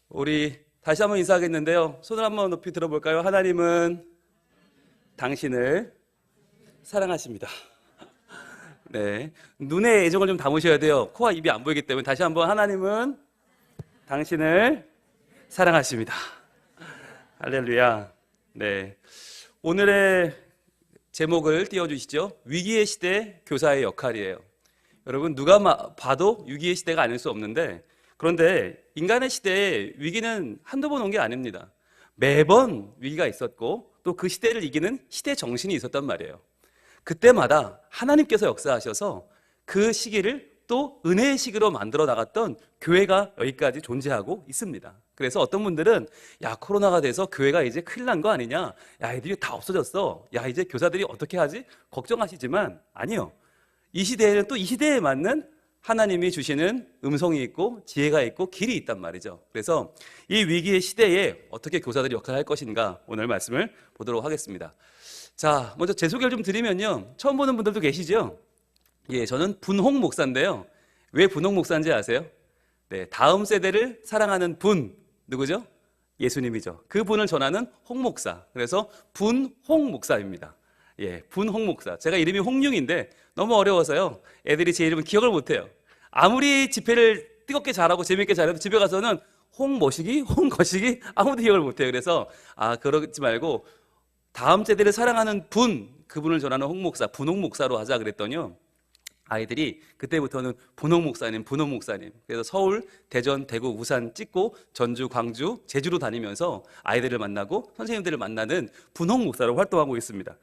우리 다시 한번 인사하겠는데요. 손을 한번 높이 들어볼까요? 하나님은 당신을 사랑하십니다. 네, 눈에 애정을 좀 담으셔야 돼요. 코와 입이 안 보이기 때문에 다시 한번 하나님은 당신을 사랑하십니다. 할렐루야. 네, 오늘의 제목을 띄워주시죠. 위기의 시대 교사의 역할이에요. 여러분 누가 봐도 위기의 시대가 아닐 수 없는데, 그런데 인간의 시대에 위기는 한두 번 온 게 아닙니다. 매번 위기가 있었고 또 그 시대를 이기는 시대 정신이 있었단 말이에요. 그때마다 하나님께서 역사하셔서 그 시기를 또 은혜의 시기로 만들어 나갔던 교회가 여기까지 존재하고 있습니다. 그래서 어떤 분들은 야, 코로나가 돼서 교회가 이제 큰일 난 거 아니냐, 야, 애들이 다 없어졌어, 야, 이제 교사들이 어떻게 하지, 걱정하시지만 아니요, 이 시대에는 또 이 시대에 맞는 하나님이 주시는 음성이 있고 지혜가 있고 길이 있단 말이죠. 그래서 이 위기의 시대에 어떻게 교사들이 역할을 할 것인가, 오늘 말씀을 보도록 하겠습니다. 자, 먼저 제 소개를 좀 드리면요, 처음 보는 분들도 계시죠? 예, 저는 분홍 목사인데요. 왜 분홍 목사인지 아세요? 네, 다음 세대를 사랑하는 분, 누구죠? 예수님이죠. 그 분을 전하는 홍 목사. 그래서 분홍 목사입니다. 예, 분홍 목사. 제가 이름이 홍룡인데 너무 어려워서요, 애들이 제 이름을 기억을 못해요. 아무리 집회를 뜨겁게 잘하고 재밌게 잘해도 집에 가서는 홍모시기, 홍거시기 아무도 기억을 못해요. 그래서 그러지 말고 다음 세대를 사랑하는 분, 그분을 전하는 홍 목사, 분홍 목사로 하자 그랬더니요, 아이들이 그때부터는 분홍 목사님, 분홍 목사님. 그래서 서울, 대전, 대구, 우산 찍고 전주, 광주, 제주로 다니면서 아이들을 만나고 선생님들을 만나는 분홍 목사로 활동하고 있습니다.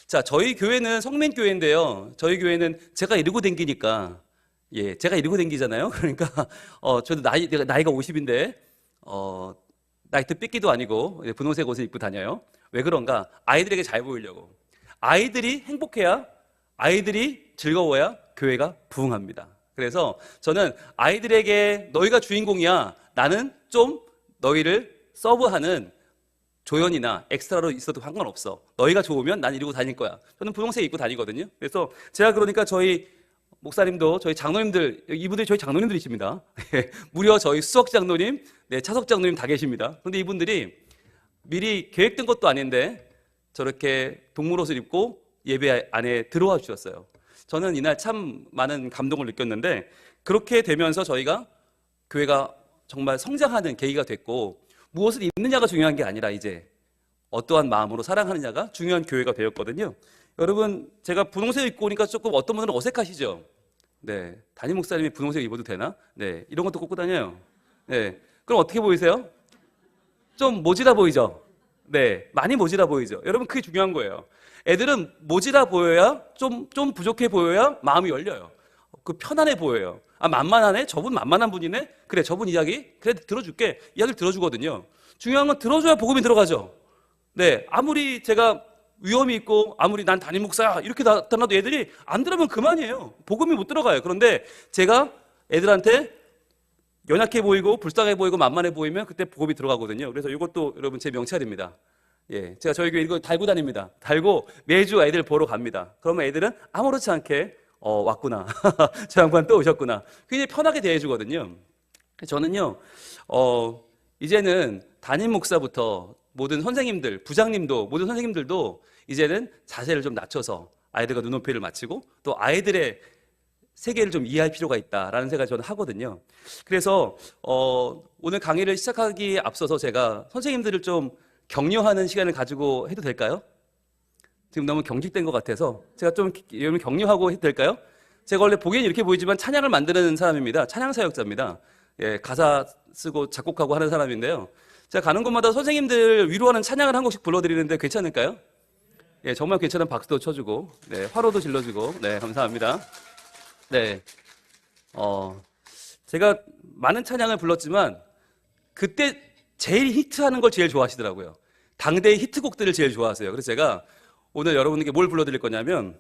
자, 저희 교회는 성맨교회인데요, 저희 교회는 제가 이러고 댕기니까, 예, 제가 이러고 댕기잖아요. 그러니까 저도 나이가 50인데 나이트 삐끼도 아니고 분홍색 옷을 입고 다녀요. 왜 그런가? 아이들에게 잘 보이려고. 아이들이 행복해야, 아이들이 즐거워야 교회가 부흥합니다. 그래서 저는 아이들에게 너희가 주인공이야, 나는 좀 너희를 서브하는 조연이나 엑스트라로 있어도 상관없어, 너희가 좋으면 난 이러고 다닐 거야. 저는 분홍색 입고 다니거든요. 그래서 제가 그러니까 저희 목사님도, 저희 장로님들, 이분들이 저희 장로님들이십니다. 무려 저희 수석 장로님, 네, 차석 장로님 다 계십니다. 그런데 이분들이 미리 계획된 것도 아닌데 저렇게 동물 옷을 입고 예배 안에 들어와 주셨어요. 저는 이날 참 많은 감동을 느꼈는데, 그렇게 되면서 저희가 교회가 정말 성장하는 계기가 됐고, 무엇을 입느냐가 중요한 게 아니라 이제 어떠한 마음으로 사랑하느냐가 중요한 교회가 되었거든요. 여러분, 제가 분홍색 입고 오니까 조금 어떤 분들은 어색하시죠? 네, 담임 목사님이 분홍색 입어도 되나? 네, 이런 것도 꽂고 다녀요. 네, 그럼 어떻게 보이세요? 좀 모질아 보이죠? 네, 많이 모질아 보이죠? 여러분, 그게 중요한 거예요. 애들은 모질아 보여야, 좀 부족해 보여야 마음이 열려요. 편안해 보여요. 만만하네? 저분 만만한 분이네? 그래, 저분 이야기? 그래, 들어줄게. 이야기를 들어주거든요. 중요한 건 들어줘야 복음이 들어가죠. 네, 아무리 제가 위험이 있고 아무리 난 담임 목사야 이렇게 나타나도 애들이 안 들으면 그만이에요. 복음이 못 들어가요. 그런데 제가 애들한테 연약해 보이고 불쌍해 보이고 만만해 보이면 그때 복음이 들어가거든요. 그래서 이것도 여러분 제 명찰입니다. 예, 제가 저희 교회 이거 달고 다닙니다. 달고 매주 애들 보러 갑니다. 그러면 애들은 아무렇지 않게 왔구나, 저 양반 또 오셨구나, 굉장히 편하게 대해주거든요. 저는요, 이제는 담임 목사부터 모든 선생님들, 부장님도, 모든 선생님들도 이제는 자세를 좀 낮춰서 아이들과 눈높이를 맞추고 또 아이들의 세계를 좀 이해할 필요가 있다라는 생각을 저는 하거든요. 그래서 오늘 강의를 시작하기에 앞서서 제가 선생님들을 좀 격려하는 시간을 가지고 해도 될까요? 지금 너무 경직된 것 같아서 제가 좀 여러분 격려하고 해도 될까요? 제가 원래 보기엔 이렇게 보이지만 찬양을 만드는 사람입니다. 찬양 사역자입니다. 예, 가사 쓰고 작곡하고 하는 사람인데요. 제가 가는 곳마다 선생님들 위로하는 찬양을 한 곡씩 불러드리는데 괜찮을까요? 예, 정말 괜찮은 박수도 쳐주고, 네, 화로도 질러주고, 네, 감사합니다. 네, 제가 많은 찬양을 불렀지만 그때 제일 히트하는 걸 제일 좋아하시더라고요. 당대의 히트곡들을 제일 좋아하세요. 그래서 제가 오늘 여러분에게 뭘 불러드릴 거냐면,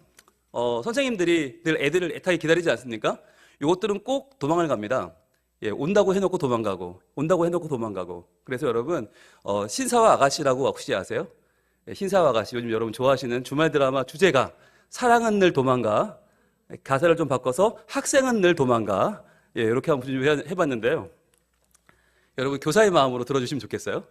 선생님들이 늘 애들을 애타게 기다리지 않습니까? 이것들은 꼭 도망을 갑니다. 예, 온다고 해놓고 도망가고, 온다고 해놓고 도망가고. 그래서 여러분, 신사와 아가씨라고 혹시 아세요? 예, 신사와 아가씨, 요즘 여러분 좋아하시는 주말 드라마 주제가 사랑은 늘 도망가, 가사를 좀 바꿔서 학생은 늘 도망가, 예, 이렇게 한번 해봤는데요. 여러분 교사의 마음으로 들어주시면 좋겠어요.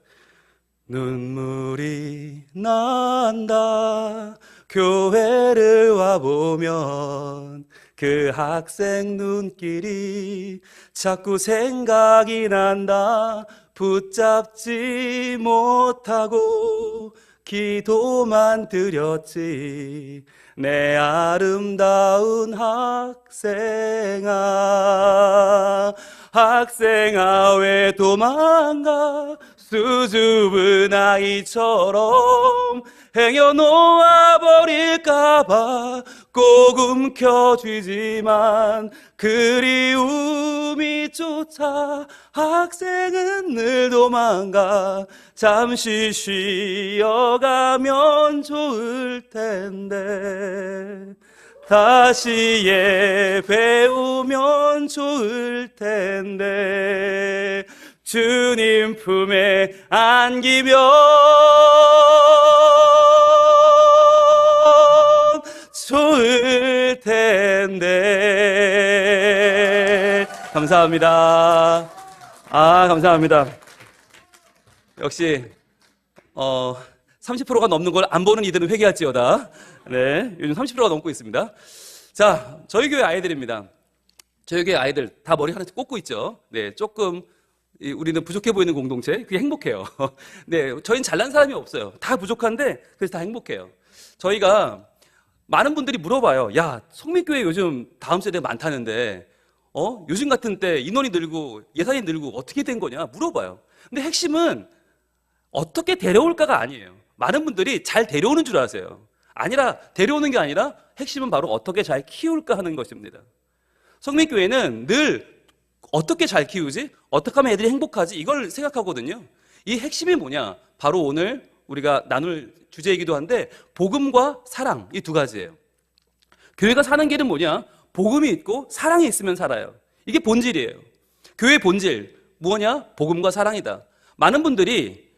눈물이 난다 교회를 와보면 그 학생 눈길이 자꾸 생각이 난다 붙잡지 못하고 기도만 드렸지 내 아름다운 학생아 왜 도망가 수줍은 아이처럼 행여놓아 버릴까봐 꼭 움켜쥐지만 그리움이 쫓아 학생은 늘 도망가 잠시 쉬어가면 좋을 텐데 다시 예배오면 좋을 텐데 주님 품에 안기면 좋을 텐데. 감사합니다. 감사합니다. 역시 30%가 넘는 걸 안 보는 이들은 회개할지어다. 네, 요즘 30%가 넘고 있습니다. 자, 저희 교회 아이들입니다. 저희 교회 아이들 다 머리 하나씩 꽂고 있죠. 네, 조금 우리는 부족해 보이는 공동체, 그게 행복해요. 네, 저희는 잘난 사람이 없어요. 다 부족한데 그래서 다 행복해요. 저희가 많은 분들이 물어봐요. 야, 성민교회 요즘 다음 세대 많다는데 요즘 같은 때 인원이 늘고 예산이 늘고 어떻게 된 거냐 물어봐요. 근데 핵심은 어떻게 데려올까가 아니에요. 많은 분들이 잘 데려오는 줄 아세요. 아니라 데려오는 게 아니라 핵심은 바로 어떻게 잘 키울까 하는 것입니다. 성민교회는 늘 어떻게 잘 키우지? 어떻게 하면 애들이 행복하지? 이걸 생각하거든요. 이 핵심이 뭐냐? 바로 오늘 우리가 나눌 주제이기도 한데 복음과 사랑, 이 두 가지예요. 교회가 사는 길은 뭐냐? 복음이 있고 사랑이 있으면 살아요. 이게 본질이에요. 교회의 본질 뭐냐? 복음과 사랑이다. 많은 분들이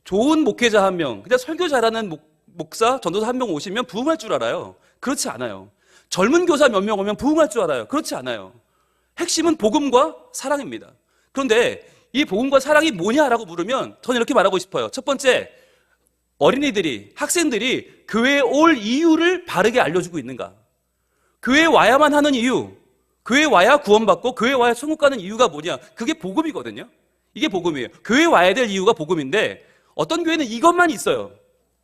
좋은 목회자 한 명, 그냥 설교 잘하는 목사, 전도사 한 명 오시면 부흥할 줄 알아요. 그렇지 않아요. 젊은 교사 몇 명 오면 부흥할 줄 알아요. 그렇지 않아요. 핵심은 복음과 사랑입니다. 그런데 이 복음과 사랑이 뭐냐라고 물으면 저는 이렇게 말하고 싶어요. 첫 번째, 어린이들이, 학생들이 교회에 올 이유를 바르게 알려주고 있는가? 교회에 와야만 하는 이유, 교회에 와야 구원받고 교회에 와야 천국 가는 이유가 뭐냐? 그게 복음이거든요. 이게 복음이에요. 교회에 와야 될 이유가 복음인데 어떤 교회는 이것만 있어요.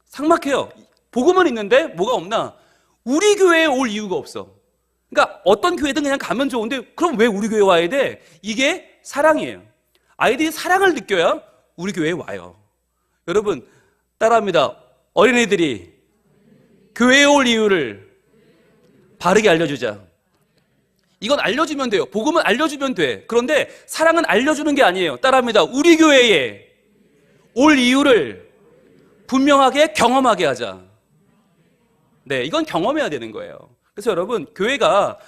삭막해요. 복음은 있는데 뭐가 없나? 우리 교회에 올 이유가 없어. 그러니까 어떤 교회든 그냥 가면 좋은데 그럼 왜 우리 교회에 와야 돼? 이게 사랑이에요. 아이들이 사랑을 느껴야 우리 교회에 와요. 여러분 따라합니다. 어린이들이 교회에 올 이유를 바르게 알려주자. 이건 알려주면 돼요. 복음은 알려주면 돼. 그런데 사랑은 알려주는 게 아니에요. 따라합니다. 우리 교회에 올 이유를 분명하게 경험하게 하자. 네, 이건 경험해야 되는 거예요. 그래서 여러분, 교회가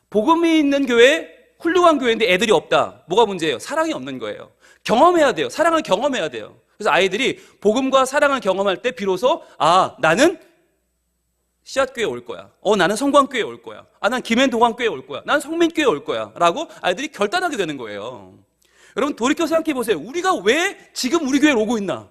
복음이 있는 교회, 훌륭한 교회인데 애들이 없다. 뭐가 문제예요? 사랑이 없는 거예요. 경험해야 돼요. 사랑을 경험해야 돼요. 그래서 아이들이 복음과 사랑을 경험할 때 비로소 나는 씨앗교회에 올 거야. 나는 성광교회에 올 거야. 난 김해동안교회에 올 거야. 난 성민교회에 올 거야. 라고 아이들이 결단하게 되는 거예요. 여러분 돌이켜 생각해 보세요. 우리가 왜 지금 우리 교회에 오고 있나?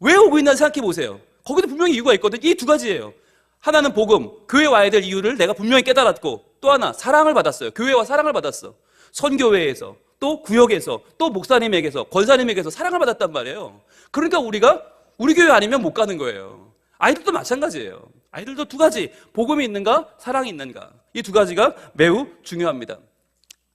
왜 오고 있나 생각해 보세요. 거기도 분명히 이유가 있거든요. 이 두 가지예요. 하나는 복음, 교회 와야 될 이유를 내가 분명히 깨달았고, 또 하나 사랑을 받았어요. 교회와 사랑을 받았어. 선교회에서, 또 구역에서, 또 목사님에게서, 권사님에게서 사랑을 받았단 말이에요. 그러니까 우리가 우리 교회 아니면 못 가는 거예요. 아이들도 마찬가지예요. 아이들도 두 가지, 복음이 있는가, 사랑이 있는가. 이 두 가지가 매우 중요합니다.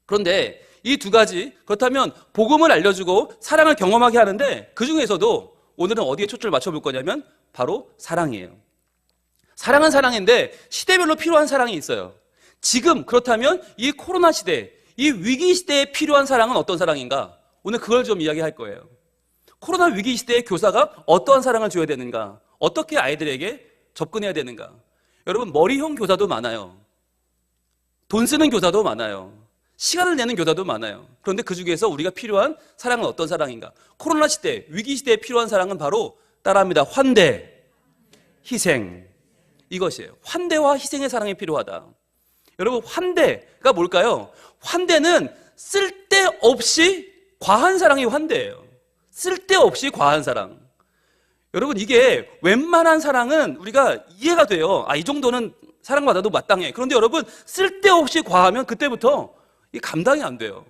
그런데 이 두 가지, 그렇다면 복음을 알려주고 사랑을 경험하게 하는데 그 중에서도 오늘은 어디에 초점을 맞춰볼 거냐면 바로 사랑이에요. 사랑은 사랑인데 시대별로 필요한 사랑이 있어요. 지금 그렇다면 이 코로나 시대, 이 위기 시대에 필요한 사랑은 어떤 사랑인가? 오늘 그걸 좀 이야기할 거예요. 코로나 위기 시대에 교사가 어떠한 사랑을 줘야 되는가? 어떻게 아이들에게 접근해야 되는가? 여러분 머리형 교사도 많아요. 돈 쓰는 교사도 많아요. 시간을 내는 교사도 많아요. 그런데 그 중에서 우리가 필요한 사랑은 어떤 사랑인가? 코로나 시대, 위기 시대에 필요한 사랑은 바로 따라합니다. 환대, 희생. 이것이에요. 환대와 희생의 사랑이 필요하다. 여러분 환대가 뭘까요? 환대는 쓸데없이 과한 사랑이 환대예요. 쓸데없이 과한 사랑. 여러분, 이게 웬만한 사랑은 우리가 이해가 돼요. 이 정도는 사랑받아도 마땅해. 그런데 여러분, 쓸데없이 과하면 그때부터 이 감당이 안 돼요.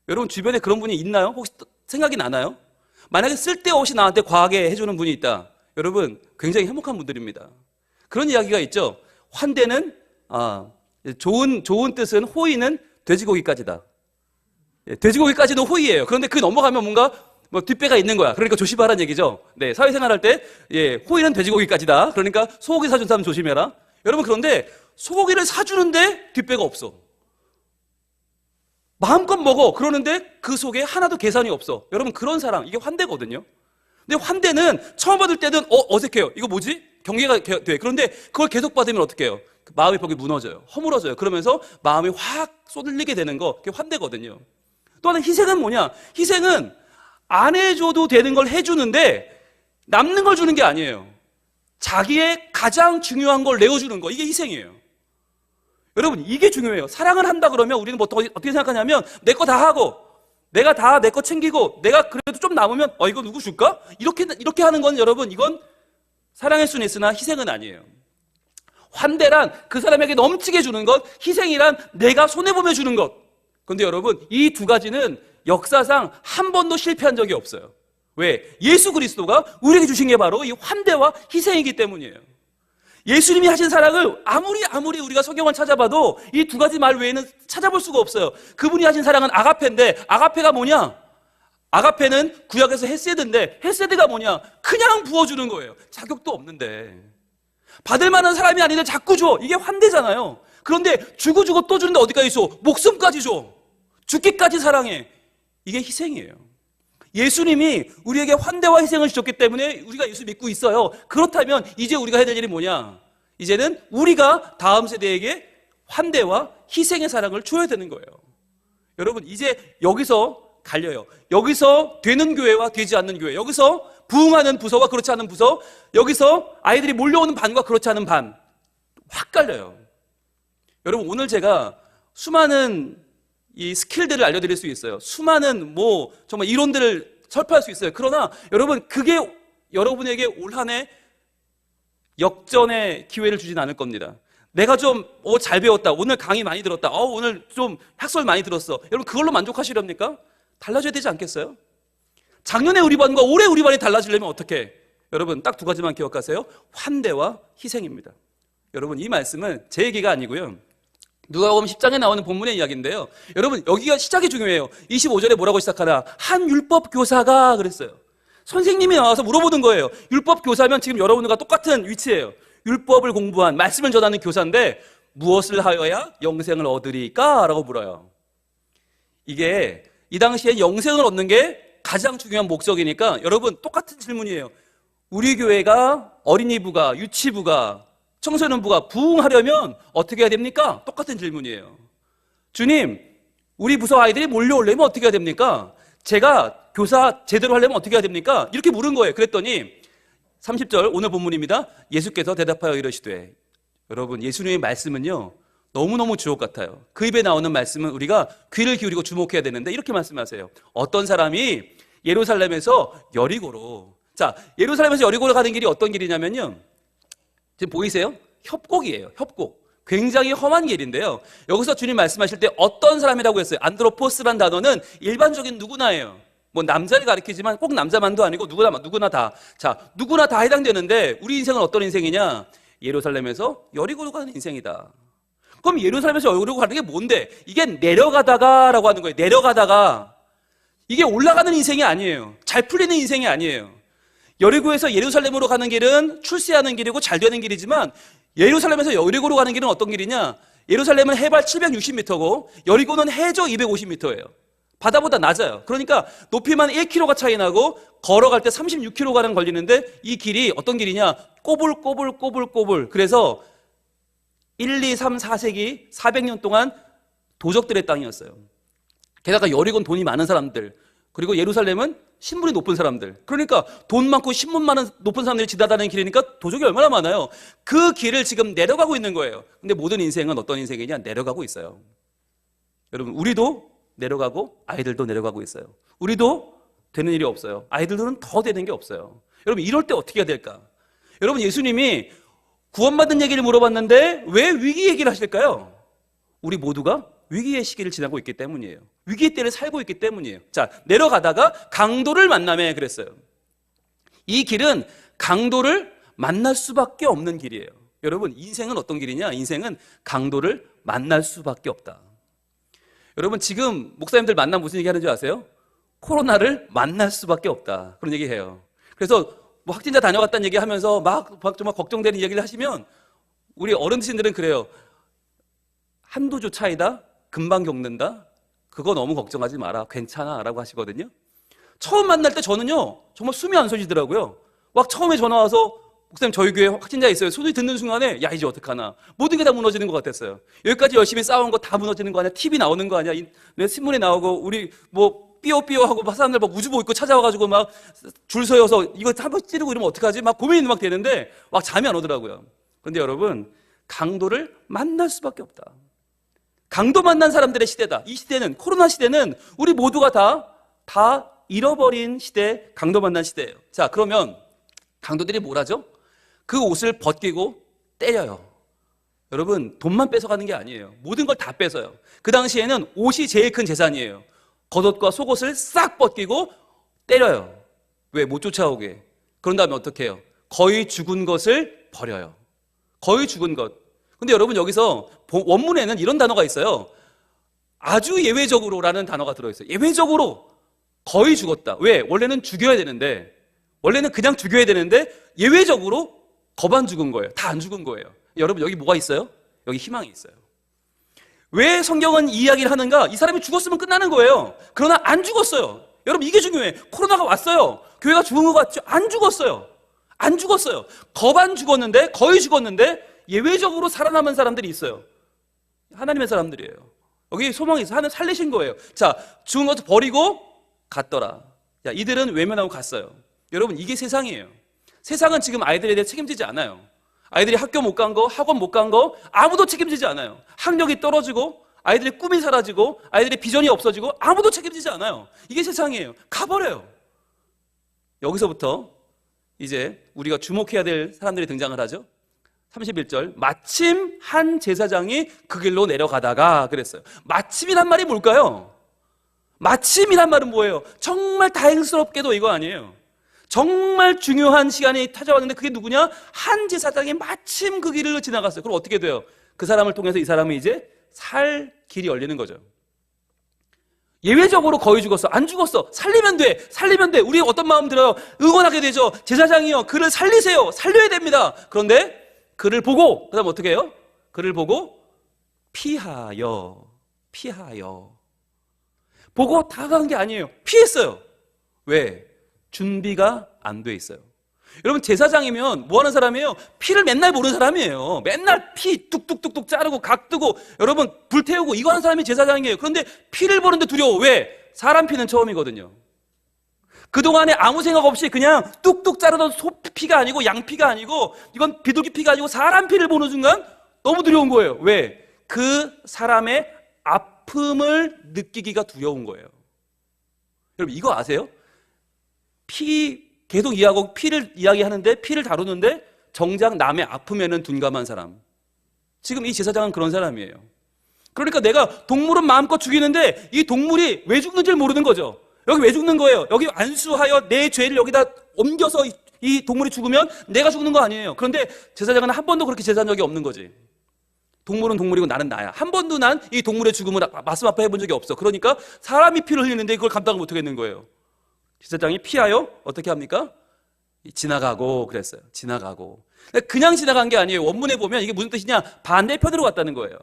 여러분, 주변에 그런 분이 있나요? 혹시 생각이 나나요? 만약에 쓸데없이 나한테 과하게 해주는 분이 있다. 여러분, 굉장히 행복한 분들입니다. 그런 이야기가 있죠. 환대는 좋은 뜻은 호의는 돼지고기까지다. 돼지고기까지는 호의예요. 그런데 그 넘어가면 뭔가 뒷배가 있는 거야. 그러니까 조심하라는 얘기죠. 네, 사회생활할 때 호의는 돼지고기까지다. 그러니까 소고기 사준 사람 조심해라. 여러분, 그런데 소고기를 사주는데 뒷배가 없어. 마음껏 먹어. 그러는데 그 속에 하나도 계산이 없어. 여러분, 그런 사랑, 이게 환대거든요. 근데 환대는 처음 받을 때는 어색해요. 이거 뭐지? 경계가 돼. 그런데 그걸 계속 받으면 어떻게 해요? 마음의 벽이 무너져요. 허물어져요. 그러면서 마음이 확 쏟리게 되는 거, 그게 환대거든요. 또 하나, 희생은 뭐냐? 희생은 안 해줘도 되는 걸 해주는데 남는 걸 주는 게 아니에요. 자기의 가장 중요한 걸 내어주는 거, 이게 희생이에요. 여러분, 이게 중요해요. 사랑을 한다 그러면 우리는 어떻게 생각하냐면 내 거 다 하고 내가 다 내 거 챙기고 내가 그래도 좀 남으면 이거 누구 줄까? 이렇게 하는 건 여러분, 이건 사랑일 수는 있으나 희생은 아니에요. 환대란 그 사람에게 넘치게 주는 것, 희생이란 내가 손해보며 주는 것. 그런데 여러분, 이 두 가지는 역사상 한 번도 실패한 적이 없어요. 왜? 예수 그리스도가 우리에게 주신 게 바로 이 환대와 희생이기 때문이에요. 예수님이 하신 사랑을 아무리 우리가 성경을 찾아봐도 이 두 가지 말 외에는 찾아볼 수가 없어요. 그분이 하신 사랑은 아가페인데, 아가페가 뭐냐? 아가페는 구약에서 헤세드인데, 헤세드가 뭐냐? 그냥 부어주는 거예요. 자격도 없는데. 받을 만한 사람이 아닌데 자꾸 줘. 이게 환대잖아요. 그런데 주고 또 주는데 어디까지 줘? 목숨까지 줘. 죽기까지 사랑해. 이게 희생이에요. 예수님이 우리에게 환대와 희생을 주셨기 때문에 우리가 예수 믿고 있어요. 그렇다면 이제 우리가 해야 될 일이 뭐냐? 이제는 우리가 다음 세대에게 환대와 희생의 사랑을 줘야 되는 거예요. 여러분, 이제 여기서 갈려요. 여기서 되는 교회와 되지 않는 교회, 여기서 부흥하는 부서와 그렇지 않은 부서, 여기서 아이들이 몰려오는 반과 그렇지 않은 반, 확 갈려요. 여러분, 오늘 제가 수많은 이 스킬들을 알려드릴 수 있어요. 수많은 정말 이론들을 설파할 수 있어요. 그러나 여러분, 그게 여러분에게 올 한 해 역전의 기회를 주진 않을 겁니다. 내가 좀 잘 배웠다, 오늘 강의 많이 들었다, 오늘 좀 학설 많이 들었어. 여러분, 그걸로 만족하시렵니까? 달라져야 되지 않겠어요? 작년에 우리 반과 올해 우리 반이 달라지려면 어떻게? 여러분, 딱 두 가지만 기억하세요. 환대와 희생입니다. 여러분, 이 말씀은 제 얘기가 아니고요, 누가복음 10장에 나오는 본문의 이야기인데요. 여러분, 여기가 시작이 중요해요. 25절에 뭐라고 시작하나? 한 율법 교사가 그랬어요. 선생님이 나와서 물어보는 거예요. 율법 교사면 지금 여러분과 똑같은 위치예요. 율법을 공부한, 말씀을 전하는 교사인데 무엇을 하여야 영생을 얻으리까? 라고 물어요. 이게 이 당시에 영생을 얻는 게 가장 중요한 목적이니까 여러분, 똑같은 질문이에요. 우리 교회가 어린이부가, 유치부가, 청소년부가 부흥하려면 어떻게 해야 됩니까? 똑같은 질문이에요. 주님, 우리 부서 아이들이 몰려오려면 어떻게 해야 됩니까? 제가 교사 제대로 하려면 어떻게 해야 됩니까? 이렇게 물은 거예요. 그랬더니 30절 오늘 본문입니다. 예수께서 대답하여 이르시되, 여러분, 예수님의 말씀은요, 너무너무 주옥 같아요. 그 입에 나오는 말씀은 우리가 귀를 기울이고 주목해야 되는데 이렇게 말씀하세요. 어떤 사람이 예루살렘에서 여리고로, 자, 예루살렘에서 여리고로 가는 길이 어떤 길이냐면요, 지금 보이세요? 협곡이에요. 협곡. 굉장히 험한 길인데요, 여기서 주님 말씀하실 때 어떤 사람이라고 했어요? 안드로포스란 단어는 일반적인 누구나예요. 남자를 가리키지만 꼭 남자만도 아니고 누구나 다. 자, 누구나 다 해당되는데 우리 인생은 어떤 인생이냐? 예루살렘에서 여리고로 가는 인생이다. 그럼 예루살렘에서 여리고로 가는 게 뭔데? 이게 내려가다가라고 하는 거예요. 내려가다가. 이게 올라가는 인생이 아니에요. 잘 풀리는 인생이 아니에요. 여리고에서 예루살렘으로 가는 길은 출세하는 길이고 잘 되는 길이지만, 예루살렘에서 여리고로 가는 길은 어떤 길이냐? 예루살렘은 해발 760m고 여리고는 해저 250m예요. 바다보다 낮아요. 그러니까 높이만 1km가 차이 나고 걸어갈 때 36km가량 걸리는데, 이 길이 어떤 길이냐? 꼬불꼬불. 그래서 1, 2, 3, 4세기 400년 동안 도적들의 땅이었어요. 게다가 여리고는 돈이 많은 사람들, 그리고 예루살렘은 신분이 높은 사람들, 그러니까 돈 많고 신분 많은 높은 사람들이 지나다니는 길이니까 도적이 얼마나 많아요. 그 길을 지금 내려가고 있는 거예요. 근데 모든 인생은 어떤 인생이냐? 내려가고 있어요. 여러분, 우리도 내려가고 아이들도 내려가고 있어요. 우리도 되는 일이 없어요. 아이들은 더 되는 게 없어요. 여러분 이럴 때 어떻게 해야 될까? 여러분 예수님이 구원받는 얘기를 물어봤는데 왜 위기 얘기를 하실까요? 우리 모두가 위기의 시기를 지나고 있기 때문이에요. 위기의 때를 살고 있기 때문이에요. 자, 내려가다가 강도를 만나매 그랬어요. 이 길은 강도를 만날 수밖에 없는 길이에요. 여러분 인생은 어떤 길이냐? 인생은 강도를 만날 수밖에 없다. 여러분 지금 목사님들 만나면 무슨 얘기 하는지 아세요? 코로나를 만날 수밖에 없다. 그런 얘기해요. 그래서 뭐 확진자 다녀갔다는 얘기하면서 막 정말 걱정되는 얘기를 하시면 우리 어른들은 그래요. 한두 주 차이다? 금방 겪는다? 그거 너무 걱정하지 마라. 괜찮아 라고 하시거든요. 처음 만날 때 저는요 정말 숨이 안 쉬어지더라고요. 막 처음에 전화 와서 목사님 저희 교회 확진자 있어요. 소리 듣는 순간에 야 이제 어떡하나 모든 게 다 무너지는 것 같았어요. 여기까지 열심히 싸운 거 다 무너지는 거 아니야? TV 나오는 거 아니야? 신문에 나오고 우리 뭐 삐요삐요하고 막 사람들 막 우주복 입고 찾아와가지고 막 줄 서여서 이거 한번 찌르고 이러면 어떡하지? 막 고민이 막 되는데 막 잠이 안 오더라고요. 그런데 여러분 강도를 만날 수밖에 없다. 강도 만난 사람들의 시대다. 이 시대는 코로나 시대는 우리 모두가 다 잃어버린 시대, 강도 만난 시대예요. 자 그러면 강도들이 뭘 하죠? 그 옷을 벗기고 때려요. 여러분 돈만 뺏어가는 게 아니에요. 모든 걸 다 뺏어요. 그 당시에는 옷이 제일 큰 재산이에요. 겉옷과 속옷을 싹 벗기고 때려요. 왜? 못 쫓아오게. 그런 다음에 어떻게 해요? 거의 죽은 것을 버려요. 거의 죽은 것. 근데 여러분 여기서 원문에는 이런 단어가 있어요. 아주 예외적으로라는 단어가 들어있어요. 예외적으로 거의 죽었다. 왜? 원래는 죽여야 되는데 원래는 그냥 죽여야 되는데 예외적으로 겁 안 죽은 거예요. 다 안 죽은 거예요. 여러분 여기 뭐가 있어요? 여기 희망이 있어요. 왜 성경은 이 이야기를 하는가? 이 사람이 죽었으면 끝나는 거예요. 그러나 안 죽었어요. 여러분 이게 중요해. 코로나가 왔어요. 교회가 죽은 것 같죠? 안 죽었어요. 안 죽었어요. 겁 안 죽었는데 거의 죽었는데 예외적으로 살아남은 사람들이 있어요. 하나님의 사람들이에요. 여기 소망이 있어요. 하나님 살리신 거예요. 자, 죽은 것도 버리고 갔더라. 자, 이들은 외면하고 갔어요. 여러분 이게 세상이에요. 세상은 지금 아이들에 대해 책임지지 않아요. 아이들이 학교 못 간 거, 학원 못 간 거 아무도 책임지지 않아요. 학력이 떨어지고 아이들의 꿈이 사라지고 아이들의 비전이 없어지고 아무도 책임지지 않아요. 이게 세상이에요. 가버려요. 여기서부터 이제 우리가 주목해야 될 사람들이 등장을 하죠. 31절 마침 한 제사장이 그 길로 내려가다가 그랬어요. 마침이란 말이 뭘까요? 마침이란 말은 뭐예요? 정말 다행스럽게도 이거 아니에요. 정말 중요한 시간이 찾아왔는데 그게 누구냐? 한 제사장이 마침 그 길을 지나갔어요. 그럼 어떻게 돼요? 그 사람을 통해서 이 사람은 이제 살 길이 열리는 거죠. 예외적으로 거의 죽었어. 안 죽었어. 살리면 돼. 살리면 돼. 우리 어떤 마음 들어요? 응원하게 되죠. 제사장이요. 그를 살리세요. 살려야 됩니다. 그런데 그를 보고 그다음 어떻게 해요? 그를 보고 피하여 보고 다가간 게 아니에요. 피했어요. 왜? 준비가 안 돼 있어요. 여러분 제사장이면 뭐 하는 사람이에요? 피를 맨날 보는 사람이에요. 맨날 피 뚝뚝뚝뚝 자르고 각 뜨고 여러분 불태우고 이거 하는 사람이 제사장이에요. 그런데 피를 보는데 두려워. 왜? 사람 피는 처음이거든요. 그동안에 아무 생각 없이 그냥 뚝뚝 자르던 소피가 아니고 양피가 아니고 이건 비둘기 피가 아니고 사람 피를 보는 순간 너무 두려운 거예요. 왜? 그 사람의 아픔을 느끼기가 두려운 거예요. 여러분 이거 아세요? 피 계속 이야기하고 피를 이야기하는데 피를 다루는데 정작 남의 아픔에는 둔감한 사람. 지금 이 제사장은 그런 사람이에요. 그러니까 내가 동물은 마음껏 죽이는데 이 동물이 왜 죽는지를 모르는 거죠. 여기 왜 죽는 거예요? 여기 안수하여 내 죄를 여기다 옮겨서 이 동물이 죽으면 내가 죽는 거 아니에요. 그런데 제사장은 한 번도 그렇게 제사한 적이 없는 거지. 동물은 동물이고 나는 나야. 한 번도 난 이 동물의 죽음을 말씀 앞에 해본 적이 없어. 그러니까 사람이 피를 흘리는데 그걸 감당을 못 하겠는 거예요. 제사장이 피하여 어떻게 합니까? 지나가고 그랬어요. 지나가고. 그냥 지나간 게 아니에요. 원문에 보면 이게 무슨 뜻이냐? 반대편으로 갔다는 거예요.